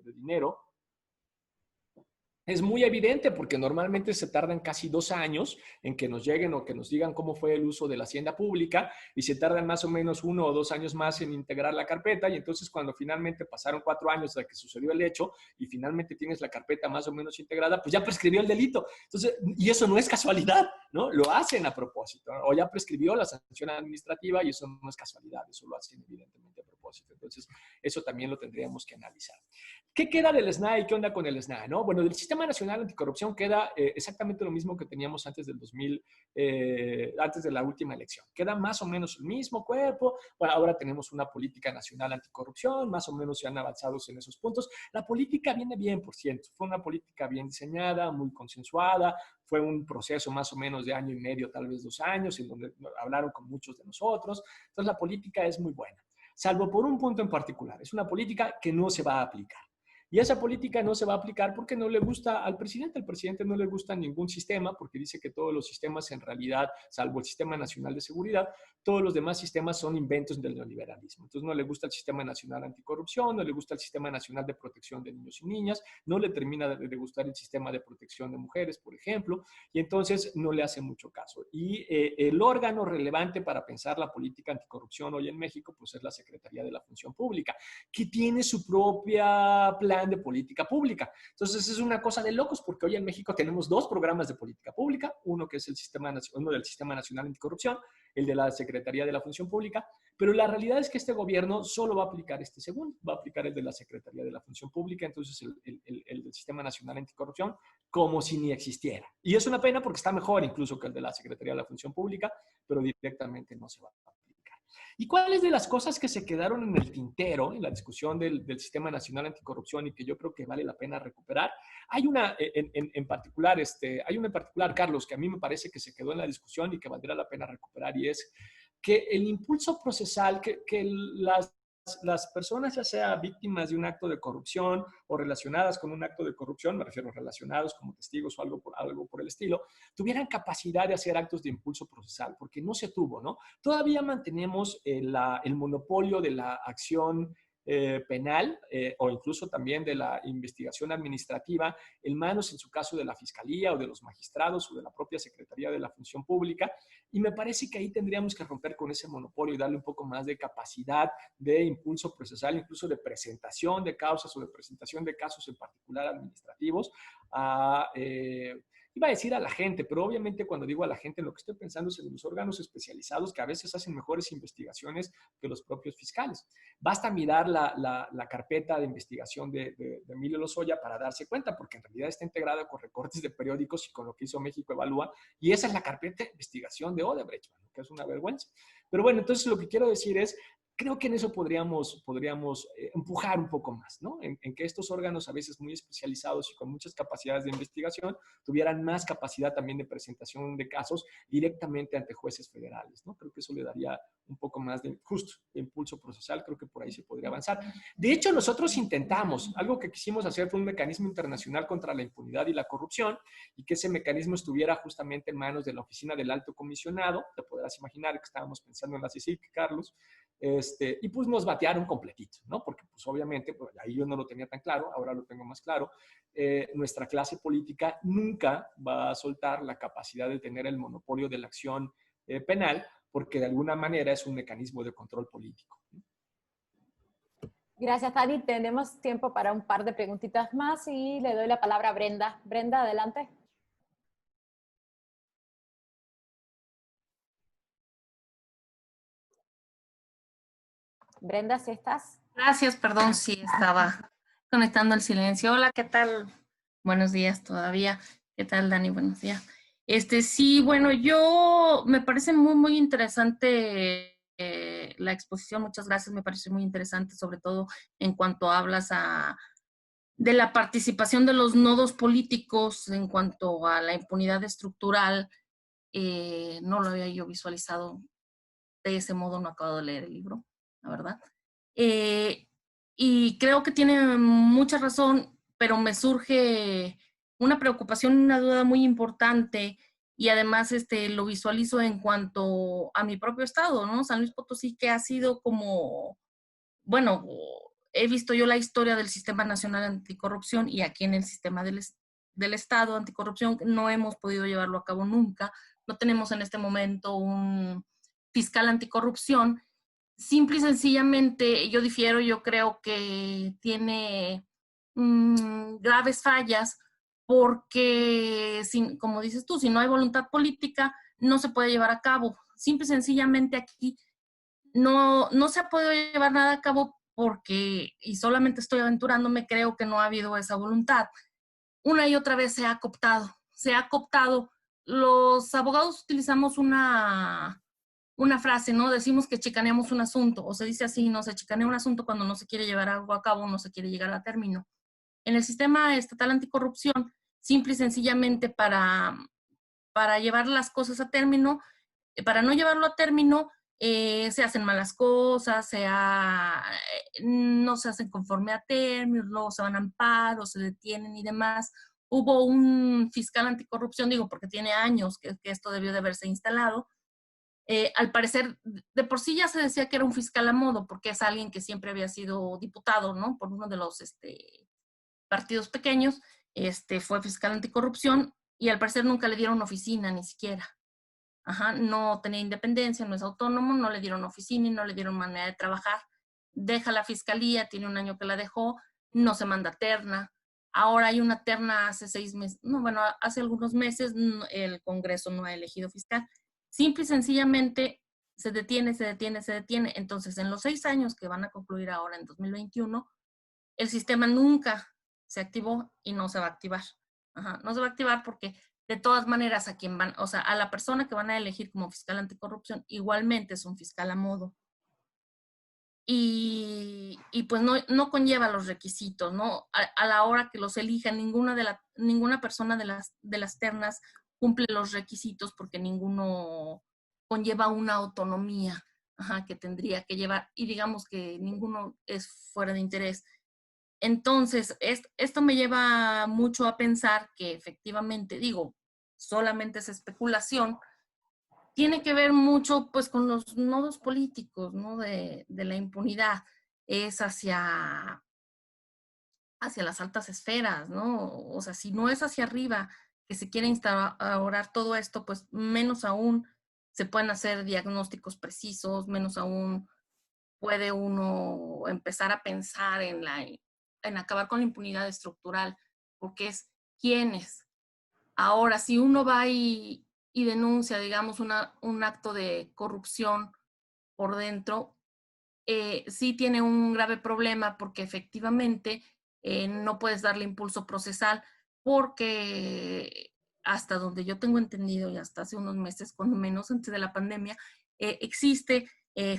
dinero, es muy evidente porque normalmente se tardan casi 2 años en que nos lleguen o que nos digan cómo fue el uso de la hacienda pública y se tardan más o menos 1 o 2 años más en integrar la carpeta y entonces cuando finalmente pasaron 4 años de que sucedió el hecho y finalmente tienes la carpeta más o menos integrada, pues ya prescribió el delito. Entonces, y eso no es casualidad, ¿no? Lo hacen a propósito, ¿no? O ya prescribió la sanción administrativa y eso no es casualidad, eso lo hacen evidentemente a propósito. Entonces, eso también lo tendríamos que analizar. ¿Qué queda del SNAE y qué onda con el SNAE, no? Bueno, del sistema Sistema Nacional Anticorrupción queda exactamente lo mismo que teníamos antes del antes de la última elección. Queda más o menos el mismo cuerpo. Bueno, ahora tenemos una política nacional anticorrupción, más o menos se han avanzado en esos puntos. La política viene bien, por cierto. Fue una política bien diseñada, muy consensuada. Fue un proceso más o menos de año y medio, tal vez 2 años, en donde hablaron con muchos de nosotros. Entonces, la política es muy buena, salvo por un punto en particular. Es una política que no se va a aplicar. Y esa política no se va a aplicar porque no le gusta al presidente. Al presidente no le gusta ningún sistema porque dice que todos los sistemas en realidad, salvo el Sistema Nacional de Seguridad, todos los demás sistemas son inventos del neoliberalismo. Entonces no le gusta el Sistema Nacional Anticorrupción, no le gusta el Sistema Nacional de Protección de Niños y Niñas, no le termina de gustar el Sistema de Protección de Mujeres, por ejemplo, y entonces no le hace mucho caso. Y el órgano relevante para pensar la política anticorrupción hoy en México, pues es la Secretaría de la Función Pública, que tiene su propia plan de política pública. Entonces es una cosa de locos porque hoy en México tenemos 2 programas de política pública, uno que es uno del Sistema Nacional Anticorrupción, el de la Secretaría de la Función Pública, pero la realidad es que este gobierno solo va a aplicar este segundo, va a aplicar el de la Secretaría de la Función Pública, entonces el del Sistema Nacional Anticorrupción, como si ni existiera. Y es una pena porque está mejor incluso que el de la Secretaría de la Función Pública, pero directamente no se va a aplicar. ¿Y cuáles de las cosas que se quedaron en el tintero en la discusión del Sistema Nacional Anticorrupción y que yo creo que vale la pena recuperar? Hay una en particular, Carlos, que a mí me parece que se quedó en la discusión y que valdría la pena recuperar, y es que el impulso procesal, que las personas, ya sea víctimas de un acto de corrupción o relacionadas con un acto de corrupción, me refiero relacionados como testigos o algo por el estilo, tuvieran capacidad de hacer actos de impulso procesal, porque no se tuvo, ¿no? Todavía mantenemos el monopolio de la acción penal o incluso también de la investigación administrativa en manos, en su caso, de la Fiscalía o de los magistrados o de la propia Secretaría de la Función Pública. Y me parece que ahí tendríamos que romper con ese monopolio y darle un poco más de capacidad de impulso procesal, incluso de presentación de causas o de presentación de casos en particular administrativos iba a decir a la gente, pero obviamente cuando digo a la gente, lo que estoy pensando es en los órganos especializados que a veces hacen mejores investigaciones que los propios fiscales. Basta mirar la carpeta de investigación de Emilio Lozoya para darse cuenta, porque en realidad está integrada con recortes de periódicos y con lo que hizo México Evalúa, y esa es la carpeta de investigación de Odebrecht, que es una vergüenza. Pero bueno, entonces lo que quiero decir es, creo que en eso podríamos empujar un poco más, ¿no? En que estos órganos a veces muy especializados y con muchas capacidades de investigación tuvieran más capacidad también de presentación de casos directamente ante jueces federales, ¿no? Creo que eso le daría un poco más de impulso procesal, creo que por ahí se podría avanzar. De hecho, nosotros intentamos, algo que quisimos hacer fue un mecanismo internacional contra la impunidad y la corrupción, y que ese mecanismo estuviera justamente en manos de la Oficina del Alto Comisionado. Te podrás imaginar que estábamos pensando en la CICIG, Carlos, y pues nos batearon completito, ¿no? Porque pues obviamente, pues, ahí yo no lo tenía tan claro, ahora lo tengo más claro, nuestra clase política nunca va a soltar la capacidad de tener el monopolio de la acción penal, porque de alguna manera es un mecanismo de control político. Gracias, Dani. Tenemos tiempo para un par de preguntitas más y le doy la palabra a Brenda. Brenda, adelante. Brenda, ¿sí estás? Gracias, perdón, sí, estaba conectando el silencio. Hola, ¿qué tal? Buenos días todavía. ¿Qué tal, Dani? Buenos días. Sí, bueno, me parece muy interesante la exposición. Muchas gracias, me parece muy interesante, sobre todo en cuanto hablas de la participación de los nodos políticos en cuanto a la impunidad estructural. No lo había yo visualizado de ese modo, no acabo de leer el libro, la verdad. Y creo que tiene mucha razón, pero me surge una preocupación, una duda muy importante, y además lo visualizo en cuanto a mi propio estado, ¿no? San Luis Potosí, que ha sido como, bueno, he visto yo la historia del Sistema Nacional Anticorrupción, y aquí en el sistema del Estado anticorrupción no hemos podido llevarlo a cabo nunca. No tenemos en este momento un fiscal anticorrupción. Simple y sencillamente, yo difiero, yo creo que tiene graves fallas porque, como dices tú, si no hay voluntad política, no se puede llevar a cabo. Simple y sencillamente aquí no se ha podido llevar nada a cabo porque, y solamente estoy aventurándome, creo que no ha habido esa voluntad. una y otra vez se ha cooptado. Se ha cooptado. Los abogados utilizamos una frase, ¿no? Decimos que chicaneamos un asunto, o se dice así, no se chicanea un asunto cuando no se quiere llevar algo a cabo, no se quiere llegar a término. En el sistema estatal anticorrupción, simple y sencillamente para llevar las cosas a término, para no llevarlo a término, se hacen malas cosas, no se hacen conforme a términos, luego se van a amparos, se detienen y demás. Hubo un fiscal anticorrupción, digo, porque tiene años que esto debió de haberse instalado. Al parecer, de por sí ya se decía que era un fiscal a modo, porque es alguien que siempre había sido diputado, ¿no? Por uno de los partidos pequeños, fue fiscal anticorrupción y al parecer nunca le dieron oficina, ni siquiera. Ajá, no tenía independencia, no es autónomo, no le dieron oficina y no le dieron manera de trabajar. Deja la fiscalía, tiene un año que la dejó, no se manda terna. Ahora hay una terna hace 6 meses, no, bueno, hace algunos meses el Congreso no ha elegido fiscal. Simple y sencillamente se detiene. Entonces, en los 6 años que van a concluir ahora en 2021, el sistema nunca se activó y no se va a activar. Ajá, no se va a activar porque de todas maneras a quien van, o sea, a la persona que van a elegir como fiscal anticorrupción igualmente es un fiscal a modo. Y pues no conlleva los requisitos, ¿no? A la hora que los elijan, ninguna persona de las ternas cumple los requisitos porque ninguno conlleva una autonomía, ajá, que tendría que llevar, y digamos que ninguno es fuera de interés. Entonces, esto me lleva mucho a pensar que efectivamente, digo, solamente es especulación, tiene que ver mucho pues con los nodos políticos, ¿no? De la impunidad, es hacia las altas esferas, ¿no? O sea, si no es hacia arriba que se quiere instaurar todo esto, pues menos aún se pueden hacer diagnósticos precisos, menos aún puede uno empezar a pensar en acabar con la impunidad estructural, porque es quiénes. Ahora, si uno va y denuncia, digamos, un acto de corrupción por dentro, sí tiene un grave problema porque efectivamente no puedes darle impulso procesal porque hasta donde yo tengo entendido y hasta hace unos meses, cuando menos antes de la pandemia, existe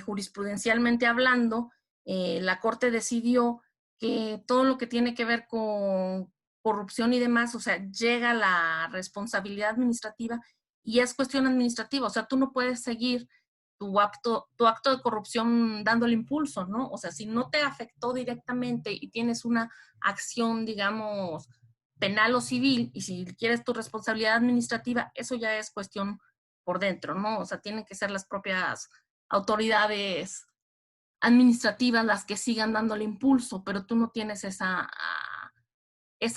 jurisprudencialmente hablando, la Corte decidió que todo lo que tiene que ver con corrupción y demás, o sea, llega la responsabilidad administrativa y es cuestión administrativa, o sea, tú no puedes seguir tu acto de corrupción dándole impulso, ¿no? O sea, si no te afectó directamente y tienes una acción, digamos, penal o civil, y si quieres tu responsabilidad administrativa, eso ya es cuestión por dentro, ¿no? O sea, tienen que ser las propias autoridades administrativas las que sigan dándole impulso, pero tú no tienes esa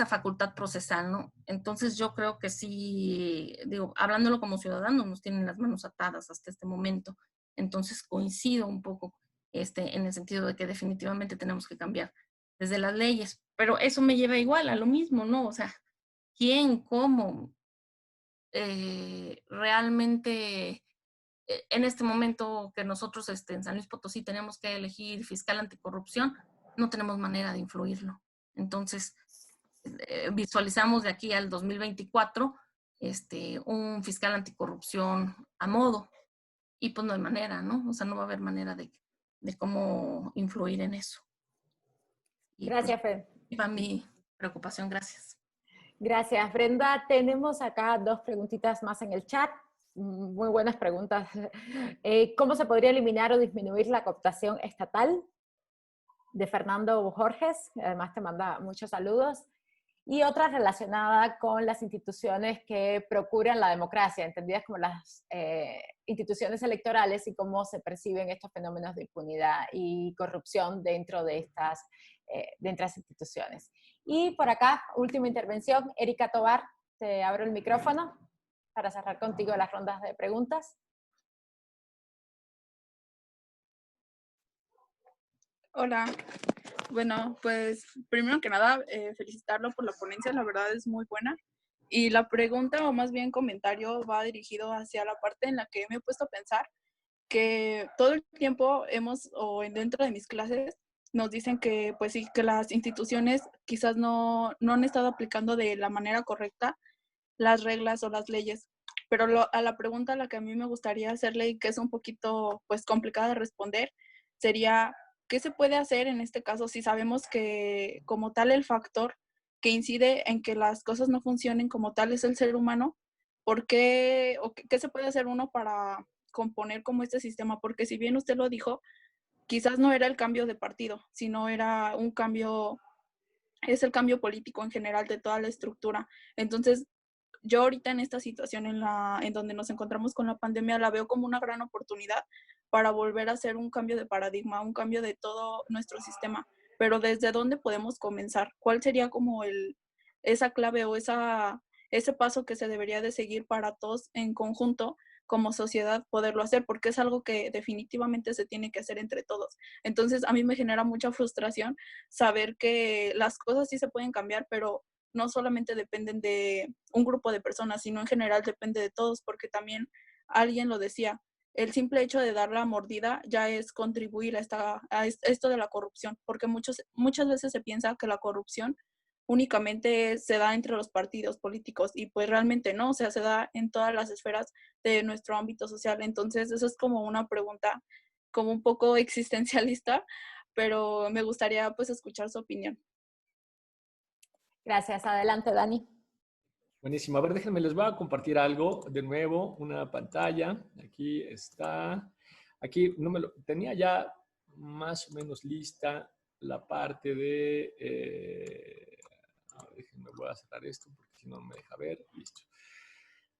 facultad procesal, ¿no? Entonces yo creo que sí, digo, hablándolo como ciudadanos, nos tienen las manos atadas hasta este momento. Entonces coincido un poco en el sentido de que definitivamente tenemos que cambiar desde las leyes, pero eso me lleva igual a lo mismo, ¿no? O sea, ¿quién, cómo? Realmente en este momento que nosotros en San Luis Potosí tenemos que elegir fiscal anticorrupción, no tenemos manera de influirlo. Entonces, visualizamos de aquí al 2024 un fiscal anticorrupción a modo y pues no hay manera, ¿no? O sea, no va a haber manera de cómo influir en eso. Y gracias, pues, Fred. va mi preocupación, gracias. Gracias, Brenda. Tenemos acá 2 preguntitas más en el chat. Muy buenas preguntas. ¿Cómo se podría eliminar o disminuir la cooptación estatal? De Fernando Jorges, además te manda muchos saludos. Y otra relacionada con las instituciones que procuran la democracia, entendidas como las instituciones electorales y cómo se perciben estos fenómenos de impunidad y corrupción dentro de estas instituciones. Y por acá, última intervención, Erika Tobar, te abro el micrófono para cerrar contigo las rondas de preguntas. Hola. Bueno, pues primero que nada, felicitarlo por la ponencia, la verdad es muy buena. Y la pregunta, o más bien comentario, va dirigido hacia la parte en la que me he puesto a pensar que todo el tiempo dentro de mis clases, nos dicen que, pues sí, que las instituciones quizás no han estado aplicando de la manera correcta las reglas o las leyes. Pero a la pregunta a la que a mí me gustaría hacerle y que es un poquito pues complicada de responder, sería, ¿qué se puede hacer en este caso si sabemos que como tal el factor que incide en que las cosas no funcionen como tal es el ser humano? ¿Por qué o qué se puede hacer uno para componer como este sistema? Porque si bien usted lo dijo, quizás no era el cambio de partido, sino era un cambio, es el cambio político en general de toda la estructura. Entonces, yo ahorita en esta situación en donde nos encontramos con la pandemia la veo como una gran oportunidad para volver a hacer un cambio de paradigma, un cambio de todo nuestro sistema. Pero ¿desde dónde podemos comenzar? ¿Cuál sería como esa clave o ese paso que se debería de seguir para todos en conjunto como sociedad poderlo hacer? Porque es algo que definitivamente se tiene que hacer entre todos. Entonces a mí me genera mucha frustración saber que las cosas sí se pueden cambiar, pero no solamente dependen de un grupo de personas, sino en general depende de todos, porque también alguien lo decía, el simple hecho de dar la mordida ya es contribuir a esto de la corrupción, porque muchas veces se piensa que la corrupción únicamente se da entre los partidos políticos y pues realmente no, o sea, se da en todas las esferas de nuestro ámbito social. Entonces, eso es como una pregunta como un poco existencialista, pero me gustaría pues escuchar su opinión. Gracias. Adelante, Dani. Buenísimo. A ver, déjenme, les voy a compartir algo de nuevo, una pantalla. Aquí está. Aquí no me lo tenía ya más o menos lista la parte de... déjenme, voy a cerrar esto porque si no me deja ver. Listo.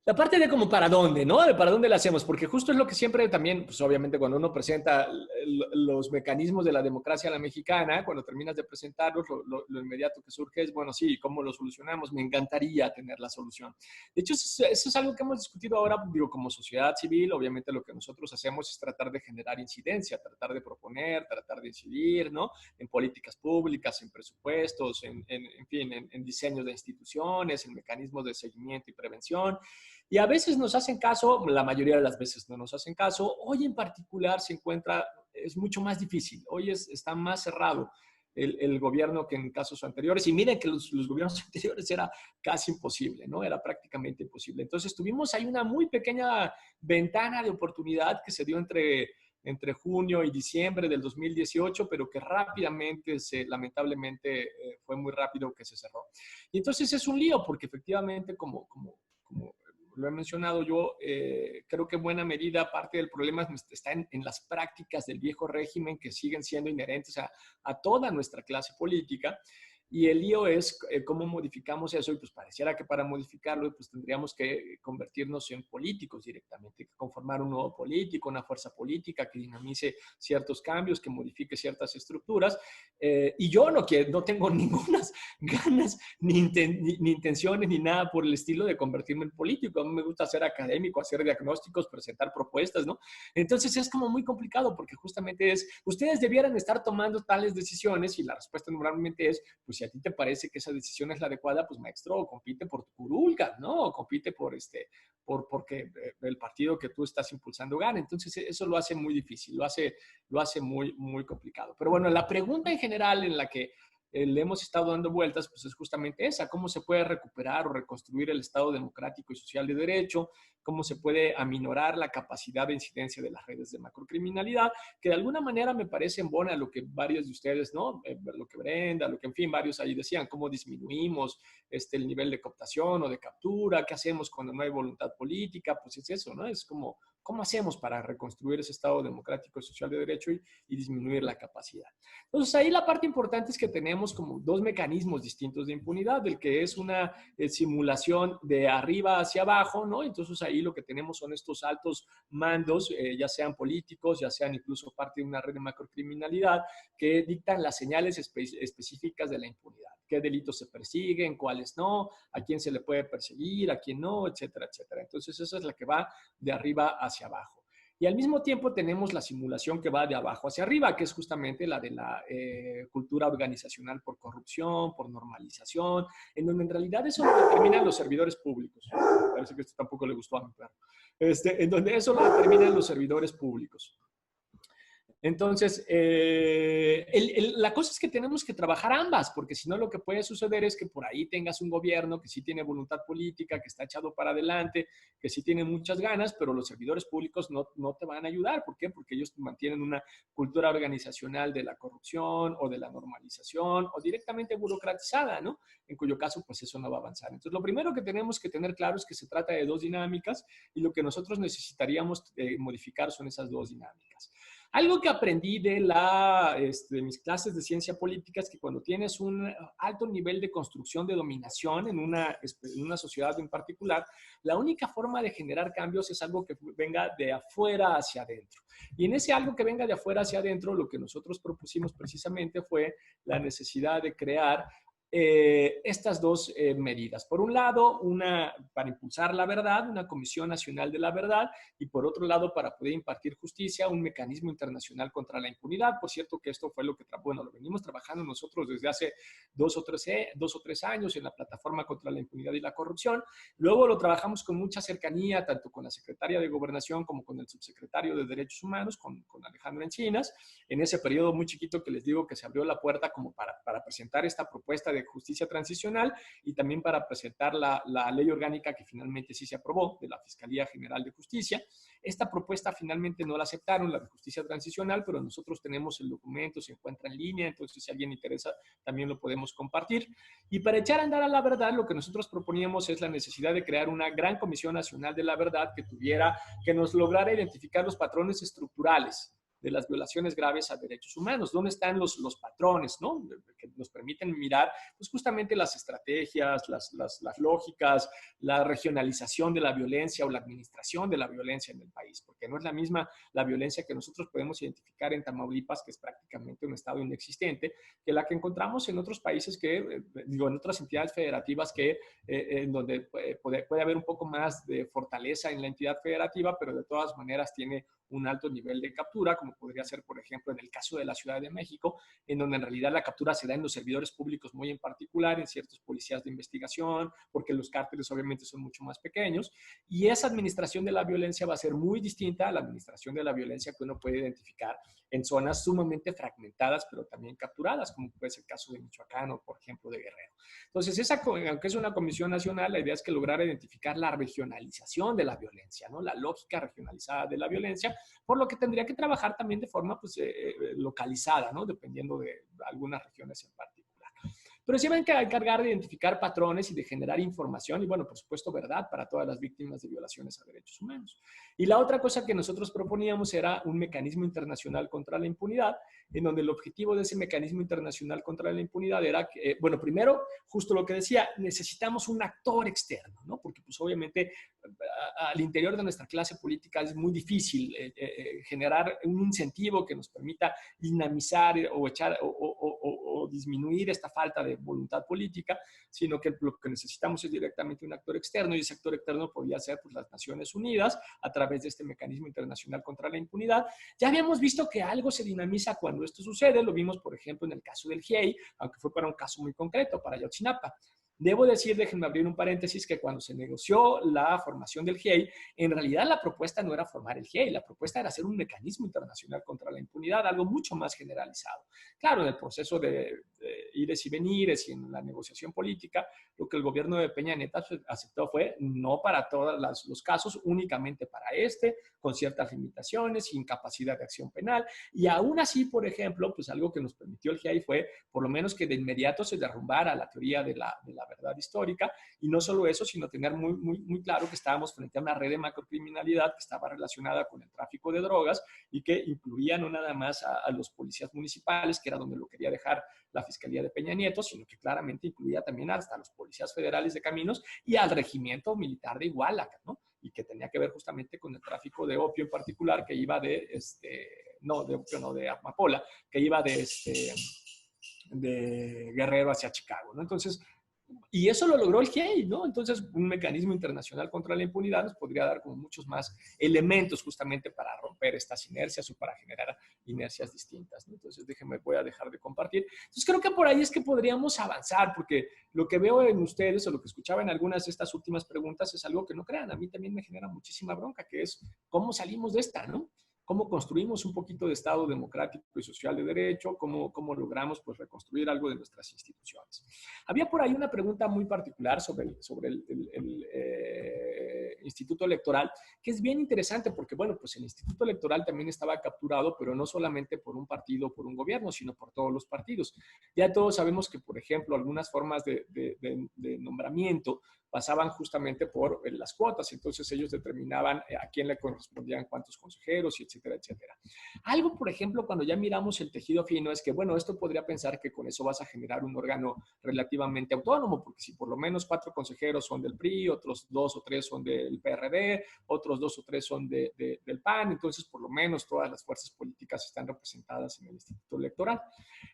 La parte de como para dónde, ¿no? De para dónde la hacemos, porque justo es lo que siempre también, pues obviamente cuando uno presenta los mecanismos de la democracia a la mexicana, cuando terminas de presentarlos, lo inmediato que surge es, bueno, sí, ¿cómo lo solucionamos? Me encantaría tener la solución. De hecho, eso es algo que hemos discutido ahora, digo, como sociedad civil, obviamente lo que nosotros hacemos es tratar de generar incidencia, tratar de proponer, tratar de incidir, ¿no? En políticas públicas, en presupuestos, en fin, en diseños de instituciones, en mecanismos de seguimiento y prevención. Y a veces nos hacen caso, la mayoría de las veces no nos hacen caso. Hoy en particular se encuentra, es mucho más difícil. Hoy está más cerrado el gobierno que en casos anteriores. Y miren que los gobiernos anteriores era casi imposible, ¿no? Era prácticamente imposible. Entonces tuvimos ahí una muy pequeña ventana de oportunidad que se dio entre junio y diciembre del 2018, pero que rápidamente, lamentablemente, fue muy rápido que se cerró. Y entonces es un lío, porque efectivamente, como lo he mencionado yo, creo que en buena medida parte del problema está en las prácticas del viejo régimen que siguen siendo inherentes a toda nuestra clase política. Y el lío es cómo modificamos eso, y pues pareciera que para modificarlo pues tendríamos que convertirnos en políticos directamente, conformar un nuevo político, una fuerza política que dinamice ciertos cambios, que modifique ciertas estructuras. Y yo no tengo ninguna ganas, ni intenciones, ni nada por el estilo de convertirme en político. A mí me gusta ser académico, hacer diagnósticos, presentar propuestas, ¿no? Entonces es como muy complicado porque justamente ustedes debieran estar tomando tales decisiones y la respuesta normalmente es, pues si a ti te parece que esa decisión es la adecuada, pues maestro, compite por tu curulca, ¿no? O compite porque el partido que tú estás impulsando gane. Entonces eso lo hace muy difícil, lo hace muy, muy complicado. Pero bueno, la pregunta en general en la que le hemos estado dando vueltas, pues es justamente esa: cómo se puede recuperar o reconstruir el Estado democrático y social de derecho, cómo se puede aminorar la capacidad de incidencia de las redes de macrocriminalidad, que de alguna manera me parece en bona lo que varios de ustedes, ¿no? Lo que Brenda, lo que en fin, varios ahí decían, cómo disminuimos el nivel de cooptación o de captura, qué hacemos cuando no hay voluntad política, pues es eso, ¿no? Es como, ¿cómo hacemos para reconstruir ese Estado democrático y social de derecho y disminuir la capacidad? Entonces, ahí la parte importante es que tenemos como dos mecanismos distintos de impunidad, el que es una simulación de arriba hacia abajo, ¿no? Entonces, ahí lo que tenemos son estos altos mandos, ya sean políticos, ya sean incluso parte de una red de macrocriminalidad, que dictan las señales específicas de la impunidad. Qué delitos se persiguen, cuáles no, a quién se le puede perseguir, a quién no, etcétera, etcétera. Entonces, esa es la que va de arriba hacia abajo. Y al mismo tiempo tenemos la simulación que va de abajo hacia arriba, que es justamente la de la cultura organizacional por corrupción, por normalización, en donde en realidad eso lo determinan los servidores públicos. Parece que esto tampoco le gustó a mi perro. En donde eso lo determinan los servidores públicos. Entonces, la cosa es que tenemos que trabajar ambas, porque si no lo que puede suceder es que por ahí tengas un gobierno que sí tiene voluntad política, que está echado para adelante, que sí tiene muchas ganas, pero los servidores públicos no te van a ayudar. ¿Por qué? Porque ellos mantienen una cultura organizacional de la corrupción o de la normalización o directamente burocratizada, ¿no? En cuyo caso, pues eso no va a avanzar. Entonces, lo primero que tenemos que tener claro es que se trata de dos dinámicas y lo que nosotros necesitaríamos modificar son esas dos dinámicas. Algo que aprendí de mis clases de ciencia política es que cuando tienes un alto nivel de construcción de dominación en una sociedad en particular, la única forma de generar cambios es algo que venga de afuera hacia adentro. Y en ese algo que venga de afuera hacia adentro, lo que nosotros propusimos precisamente fue la necesidad de crear estas dos medidas. Por un lado, una para impulsar la verdad, una Comisión Nacional de la Verdad, y por otro lado, para poder impartir justicia, un mecanismo internacional contra la impunidad. Por cierto, que esto fue lo que lo venimos trabajando nosotros desde hace 2 o 3 años en la plataforma contra la impunidad y la corrupción. Luego lo trabajamos con mucha cercanía, tanto con la secretaria de Gobernación como con el subsecretario de Derechos Humanos, con Alejandro Encinas, en ese periodo muy chiquito que les digo que se abrió la puerta como para presentar esta propuesta de justicia transicional y también para presentar la ley orgánica que finalmente sí se aprobó de la Fiscalía General de Justicia. Esta propuesta finalmente no la aceptaron, la de justicia transicional, pero nosotros tenemos el documento, se encuentra en línea, entonces si a alguien le interesa también lo podemos compartir. Y para echar a andar a la verdad, lo que nosotros proponíamos es la necesidad de crear una gran Comisión Nacional de la Verdad que nos lograra identificar los patrones estructurales de las violaciones graves a derechos humanos. ¿Dónde están los patrones, ¿no? Que nos permiten mirar pues, justamente las estrategias, las lógicas, la regionalización de la violencia o la administración de la violencia en el país, porque no es la misma la violencia que nosotros podemos identificar en Tamaulipas, que es prácticamente un estado inexistente, que la que encontramos en otros países en otras entidades federativas en donde puede haber un poco más de fortaleza en la entidad federativa, pero de todas maneras tiene un alto nivel de captura, como podría ser, por ejemplo, en el caso de la Ciudad de México, en donde en realidad la captura se da en los servidores públicos muy en particular, en ciertos policías de investigación, porque los cárteles obviamente son mucho más pequeños, y esa administración de la violencia va a ser muy distinta a la administración de la violencia que uno puede identificar en zonas sumamente fragmentadas, pero también capturadas, como puede ser el caso de Michoacán o, por ejemplo, de Guerrero. Entonces, aunque es una comisión nacional, la idea es que lograr identificar la regionalización de la violencia, ¿no? La lógica regionalizada de la violencia, por lo que tendría que trabajar también de forma pues, localizada, ¿no? Dependiendo de algunas regiones en particular. Pero sí van a encargar de identificar patrones y de generar información y, bueno, por supuesto, verdad para todas las víctimas de violaciones a derechos humanos. Y la otra cosa que nosotros proponíamos era un mecanismo internacional contra la impunidad, en donde el objetivo de ese mecanismo internacional contra la impunidad era que, bueno, primero, justo lo que decía, necesitamos un actor externo, ¿no? Porque, pues, obviamente, al interior de nuestra clase política es muy difícil generar un incentivo que nos permita dinamizar o disminuir esta falta de voluntad política, sino que lo que necesitamos es directamente un actor externo, y ese actor externo podría ser pues, las Naciones Unidas a través de este mecanismo internacional contra la impunidad. Ya habíamos visto que algo se dinamiza cuando esto sucede, lo vimos por ejemplo en el caso del GIEI, aunque fue para un caso muy concreto, para Ayotzinapa. Debo decir, déjenme abrir un paréntesis, que cuando se negoció la formación del GIEI, en realidad la propuesta no era formar el GIEI, la propuesta era hacer un mecanismo internacional contra la impunidad, algo mucho más generalizado. Claro, en el proceso de ires y venires y en la negociación política, lo que el gobierno de Peña Nieto aceptó fue no para todos los casos, únicamente para con ciertas limitaciones, sin capacidad de acción penal. Y aún así, por ejemplo, pues algo que nos permitió el GIEI fue por lo menos que de inmediato se derrumbara la teoría de la verdad histórica, y no solo eso, sino tener muy claro que estábamos frente a una red de macrocriminalidad que estaba relacionada con el tráfico de drogas y que incluía no nada más a los policías municipales, que era donde lo quería dejar la Fiscalía de Peña Nieto, sino que claramente incluía también hasta los policías federales de caminos y al regimiento militar de Iguala, ¿no? Y que tenía que ver justamente con el tráfico de opio en particular, que iba de amapola, que iba de Guerrero hacia Chicago, ¿no? Entonces, y eso lo logró el GIEI, ¿no? Entonces, un mecanismo internacional contra la impunidad nos podría dar como muchos más elementos justamente para romper estas inercias o para generar inercias distintas, ¿no? Entonces, voy a dejar de compartir. Entonces, creo que por ahí es que podríamos avanzar, porque lo que veo en ustedes o lo que escuchaba en algunas de estas últimas preguntas es algo que no crean, a mí también me genera muchísima bronca, que es cómo salimos de esta, ¿no? cómo construimos un poquito de Estado democrático y social de derecho, cómo logramos pues reconstruir algo de nuestras instituciones. Había por ahí una pregunta muy particular sobre el Instituto Electoral, que es bien interesante porque, bueno, pues el Instituto Electoral también estaba capturado, pero no solamente por un partido o por un gobierno, sino por todos los partidos. Ya todos sabemos que, por ejemplo, algunas formas de nombramiento pasaban justamente por las cuotas, entonces ellos determinaban a quién le correspondían cuántos consejeros, y etcétera, etcétera. Algo, por ejemplo, cuando ya miramos el tejido fino, es que, bueno, esto podría pensar que con eso vas a generar un órgano relativamente autónomo, porque si por lo menos 4 consejeros son del PRI, otros 2 o 3 son del PRD, otros 2 o 3 son del PAN, entonces por lo menos todas las fuerzas políticas están representadas en el Instituto Electoral.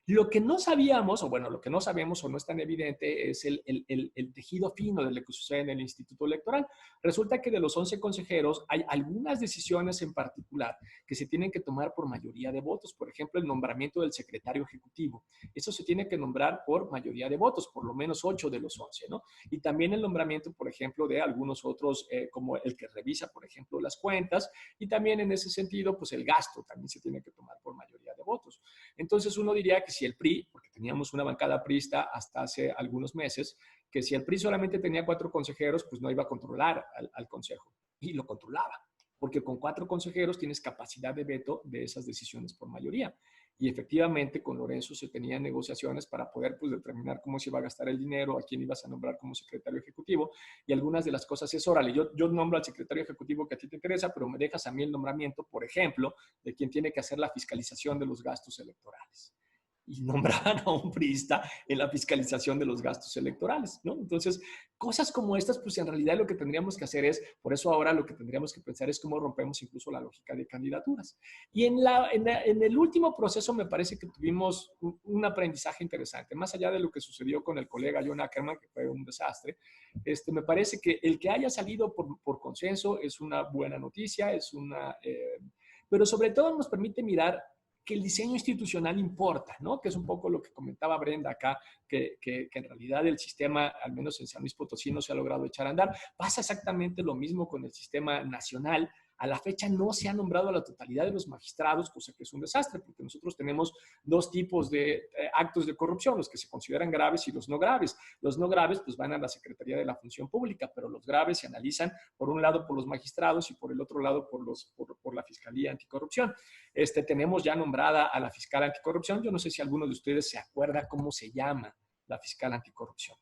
Lo que no sabíamos, o bueno, lo que no sabemos o no es tan evidente, es el tejido fino de lo que sucede en el Instituto Electoral. Resulta que de los 11 consejeros hay algunas decisiones en particular que se tienen que tomar por mayoría de votos. Por ejemplo, el nombramiento del secretario ejecutivo. Eso se tiene que nombrar por mayoría de votos, por lo menos 8 de los 11, ¿no? Y también el nombramiento, por ejemplo, de algunos otros, como el que revisa, por ejemplo, las cuentas, y también en ese sentido, pues el gasto también se tiene que tomar por mayoría de votos. Entonces uno diría que si el PRI, porque teníamos una bancada priista hasta hace algunos meses, que si el PRI solamente tenía 4 consejeros, pues no iba a controlar al consejo. Y lo controlaba, porque con 4 consejeros tienes capacidad de veto de esas decisiones por mayoría. Y efectivamente con Lorenzo se tenían negociaciones para poder pues, determinar cómo se iba a gastar el dinero, a quién ibas a nombrar como secretario ejecutivo. Y algunas de las cosas es, órale, yo nombro al secretario ejecutivo que a ti te interesa, pero me dejas a mí el nombramiento, por ejemplo, de quien tiene que hacer la fiscalización de los gastos electorales. Y nombraban a un priista en la fiscalización de los gastos electorales, ¿no? Entonces, cosas como estas, pues en realidad lo que tendríamos que hacer es, por eso ahora lo que tendríamos que pensar es cómo rompemos incluso la lógica de candidaturas. Y en el último proceso me parece que tuvimos un aprendizaje interesante, más allá de lo que sucedió con el colega John Ackerman, que fue un desastre. Me parece que el que haya salido por consenso es una buena noticia, pero sobre todo nos permite mirar que el diseño institucional importa, ¿no? Que es un poco lo que comentaba Brenda acá, que en realidad el sistema, al menos en San Luis Potosí, no se ha logrado echar a andar. Pasa exactamente lo mismo con el sistema nacional. A la fecha no se ha nombrado a la totalidad de los magistrados, cosa que es un desastre, porque nosotros tenemos 2 tipos de actos de corrupción, los que se consideran graves y los no graves. Los no graves pues van a la Secretaría de la Función Pública, pero los graves se analizan por un lado por los magistrados y por el otro lado por la Fiscalía Anticorrupción. Tenemos ya nombrada a la fiscal anticorrupción. Yo no sé si alguno de ustedes se acuerda cómo se llama la fiscal anticorrupción.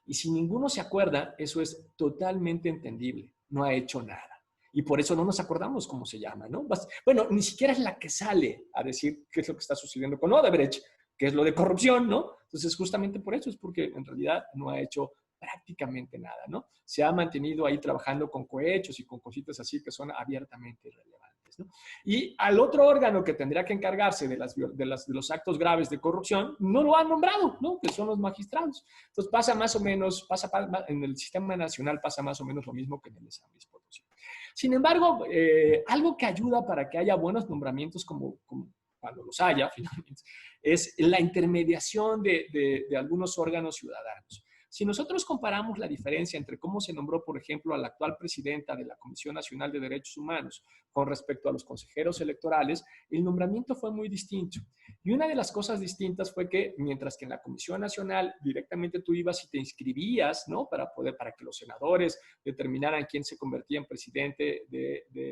Y si ninguno se acuerda, eso es totalmente entendible. No ha hecho nada. Y por eso no nos acordamos cómo se llama, ¿no? Bueno, ni siquiera es la que sale a decir qué es lo que está sucediendo con Odebrecht, que es lo de corrupción, ¿no? Entonces, justamente por eso es porque en realidad no ha hecho prácticamente nada, ¿no? Se ha mantenido ahí trabajando con cohechos y con cositas así que son abiertamente irrelevantes, ¿no? Y al otro órgano que tendría que encargarse de los actos graves de corrupción, no lo han nombrado, ¿no? Que son los magistrados. Entonces pasa más o menos, en el sistema nacional pasa más o menos lo mismo que en el de San Luis Potosí. Sin embargo, algo que ayuda para que haya buenos nombramientos como cuando los haya, finalmente, es la intermediación de algunos órganos ciudadanos. Si nosotros comparamos la diferencia entre cómo se nombró, por ejemplo, a la actual presidenta de la Comisión Nacional de Derechos Humanos con respecto a los consejeros electorales, el nombramiento fue muy distinto. Y una de las cosas distintas fue que, mientras que en la Comisión Nacional directamente tú ibas y te inscribías, ¿no? Para que los senadores determinaran quién se convertía en presidente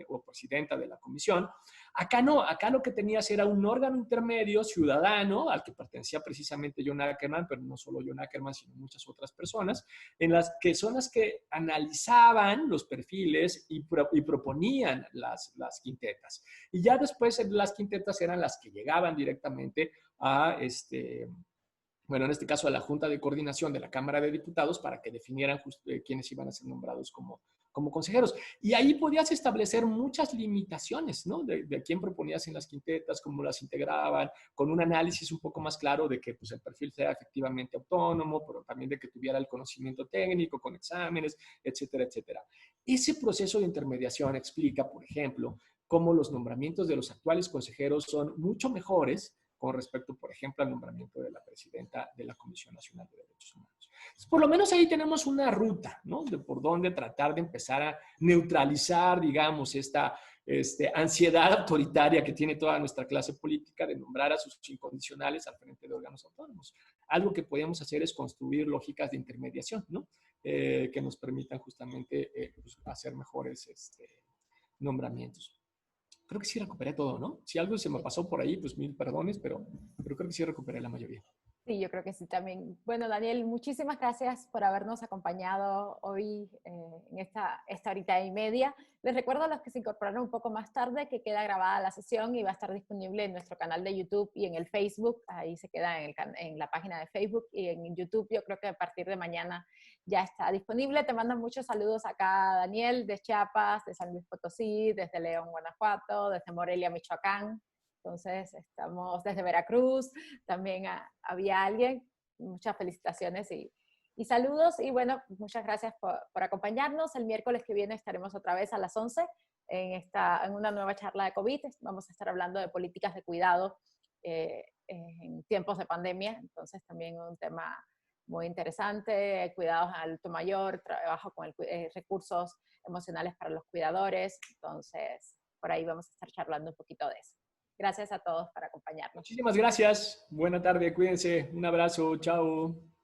o presidenta de la comisión, acá no, acá lo que tenías era un órgano intermedio ciudadano al que pertenecía precisamente John Ackerman, pero no solo John Ackerman, sino muchas otras personas, en las que son las que analizaban los perfiles y proponían las quintetas. Y ya después las quintetas eran las que llegaban directamente a bueno, en este caso a la Junta de Coordinación de la Cámara de Diputados para que definieran quiénes iban a ser nombrados como consejeros. Y ahí podías establecer muchas limitaciones, ¿no? De quién proponías en las quintetas, cómo las integraban, con un análisis un poco más claro de que pues, el perfil sea efectivamente autónomo, pero también de que tuviera el conocimiento técnico con exámenes, etcétera, etcétera. Ese proceso de intermediación explica, por ejemplo, cómo los nombramientos de los actuales consejeros son mucho mejores con respecto, por ejemplo, al nombramiento de la presidenta de la Comisión Nacional de Derechos Humanos. Entonces, por lo menos ahí tenemos una ruta, ¿no? De por dónde tratar de empezar a neutralizar, digamos, esta ansiedad autoritaria que tiene toda nuestra clase política de nombrar a sus incondicionales al frente de órganos autónomos. Algo que podemos hacer es construir lógicas de intermediación, ¿no? Que nos permitan justamente pues, hacer mejores nombramientos. Creo que sí recuperé todo, ¿no? Si algo se me pasó por ahí, pues mil perdones, pero creo que sí recuperé la mayoría. Sí, yo creo que sí también. Bueno, Daniel, muchísimas gracias por habernos acompañado hoy en esta horita y media. Les recuerdo a los que se incorporaron un poco más tarde que queda grabada la sesión y va a estar disponible en nuestro canal de YouTube y en el Facebook. Ahí se queda en la página de Facebook y en YouTube. Yo creo que a partir de mañana ya está disponible. Te mando muchos saludos acá, Daniel, de Chiapas, de San Luis Potosí, desde León, Guanajuato, desde Morelia, Michoacán. Entonces, estamos desde Veracruz, también había alguien. Muchas felicitaciones y saludos. Y bueno, muchas gracias por acompañarnos. El miércoles que viene estaremos otra vez a las 11 en una nueva charla de COVID. Vamos a estar hablando de políticas de cuidado en tiempos de pandemia. Entonces, también un tema muy interesante, cuidados adulto mayor, trabajo con recursos emocionales para los cuidadores. Entonces, por ahí vamos a estar charlando un poquito de eso. Gracias a todos por acompañarnos. Muchísimas gracias. Buena tarde, cuídense. Un abrazo, chao.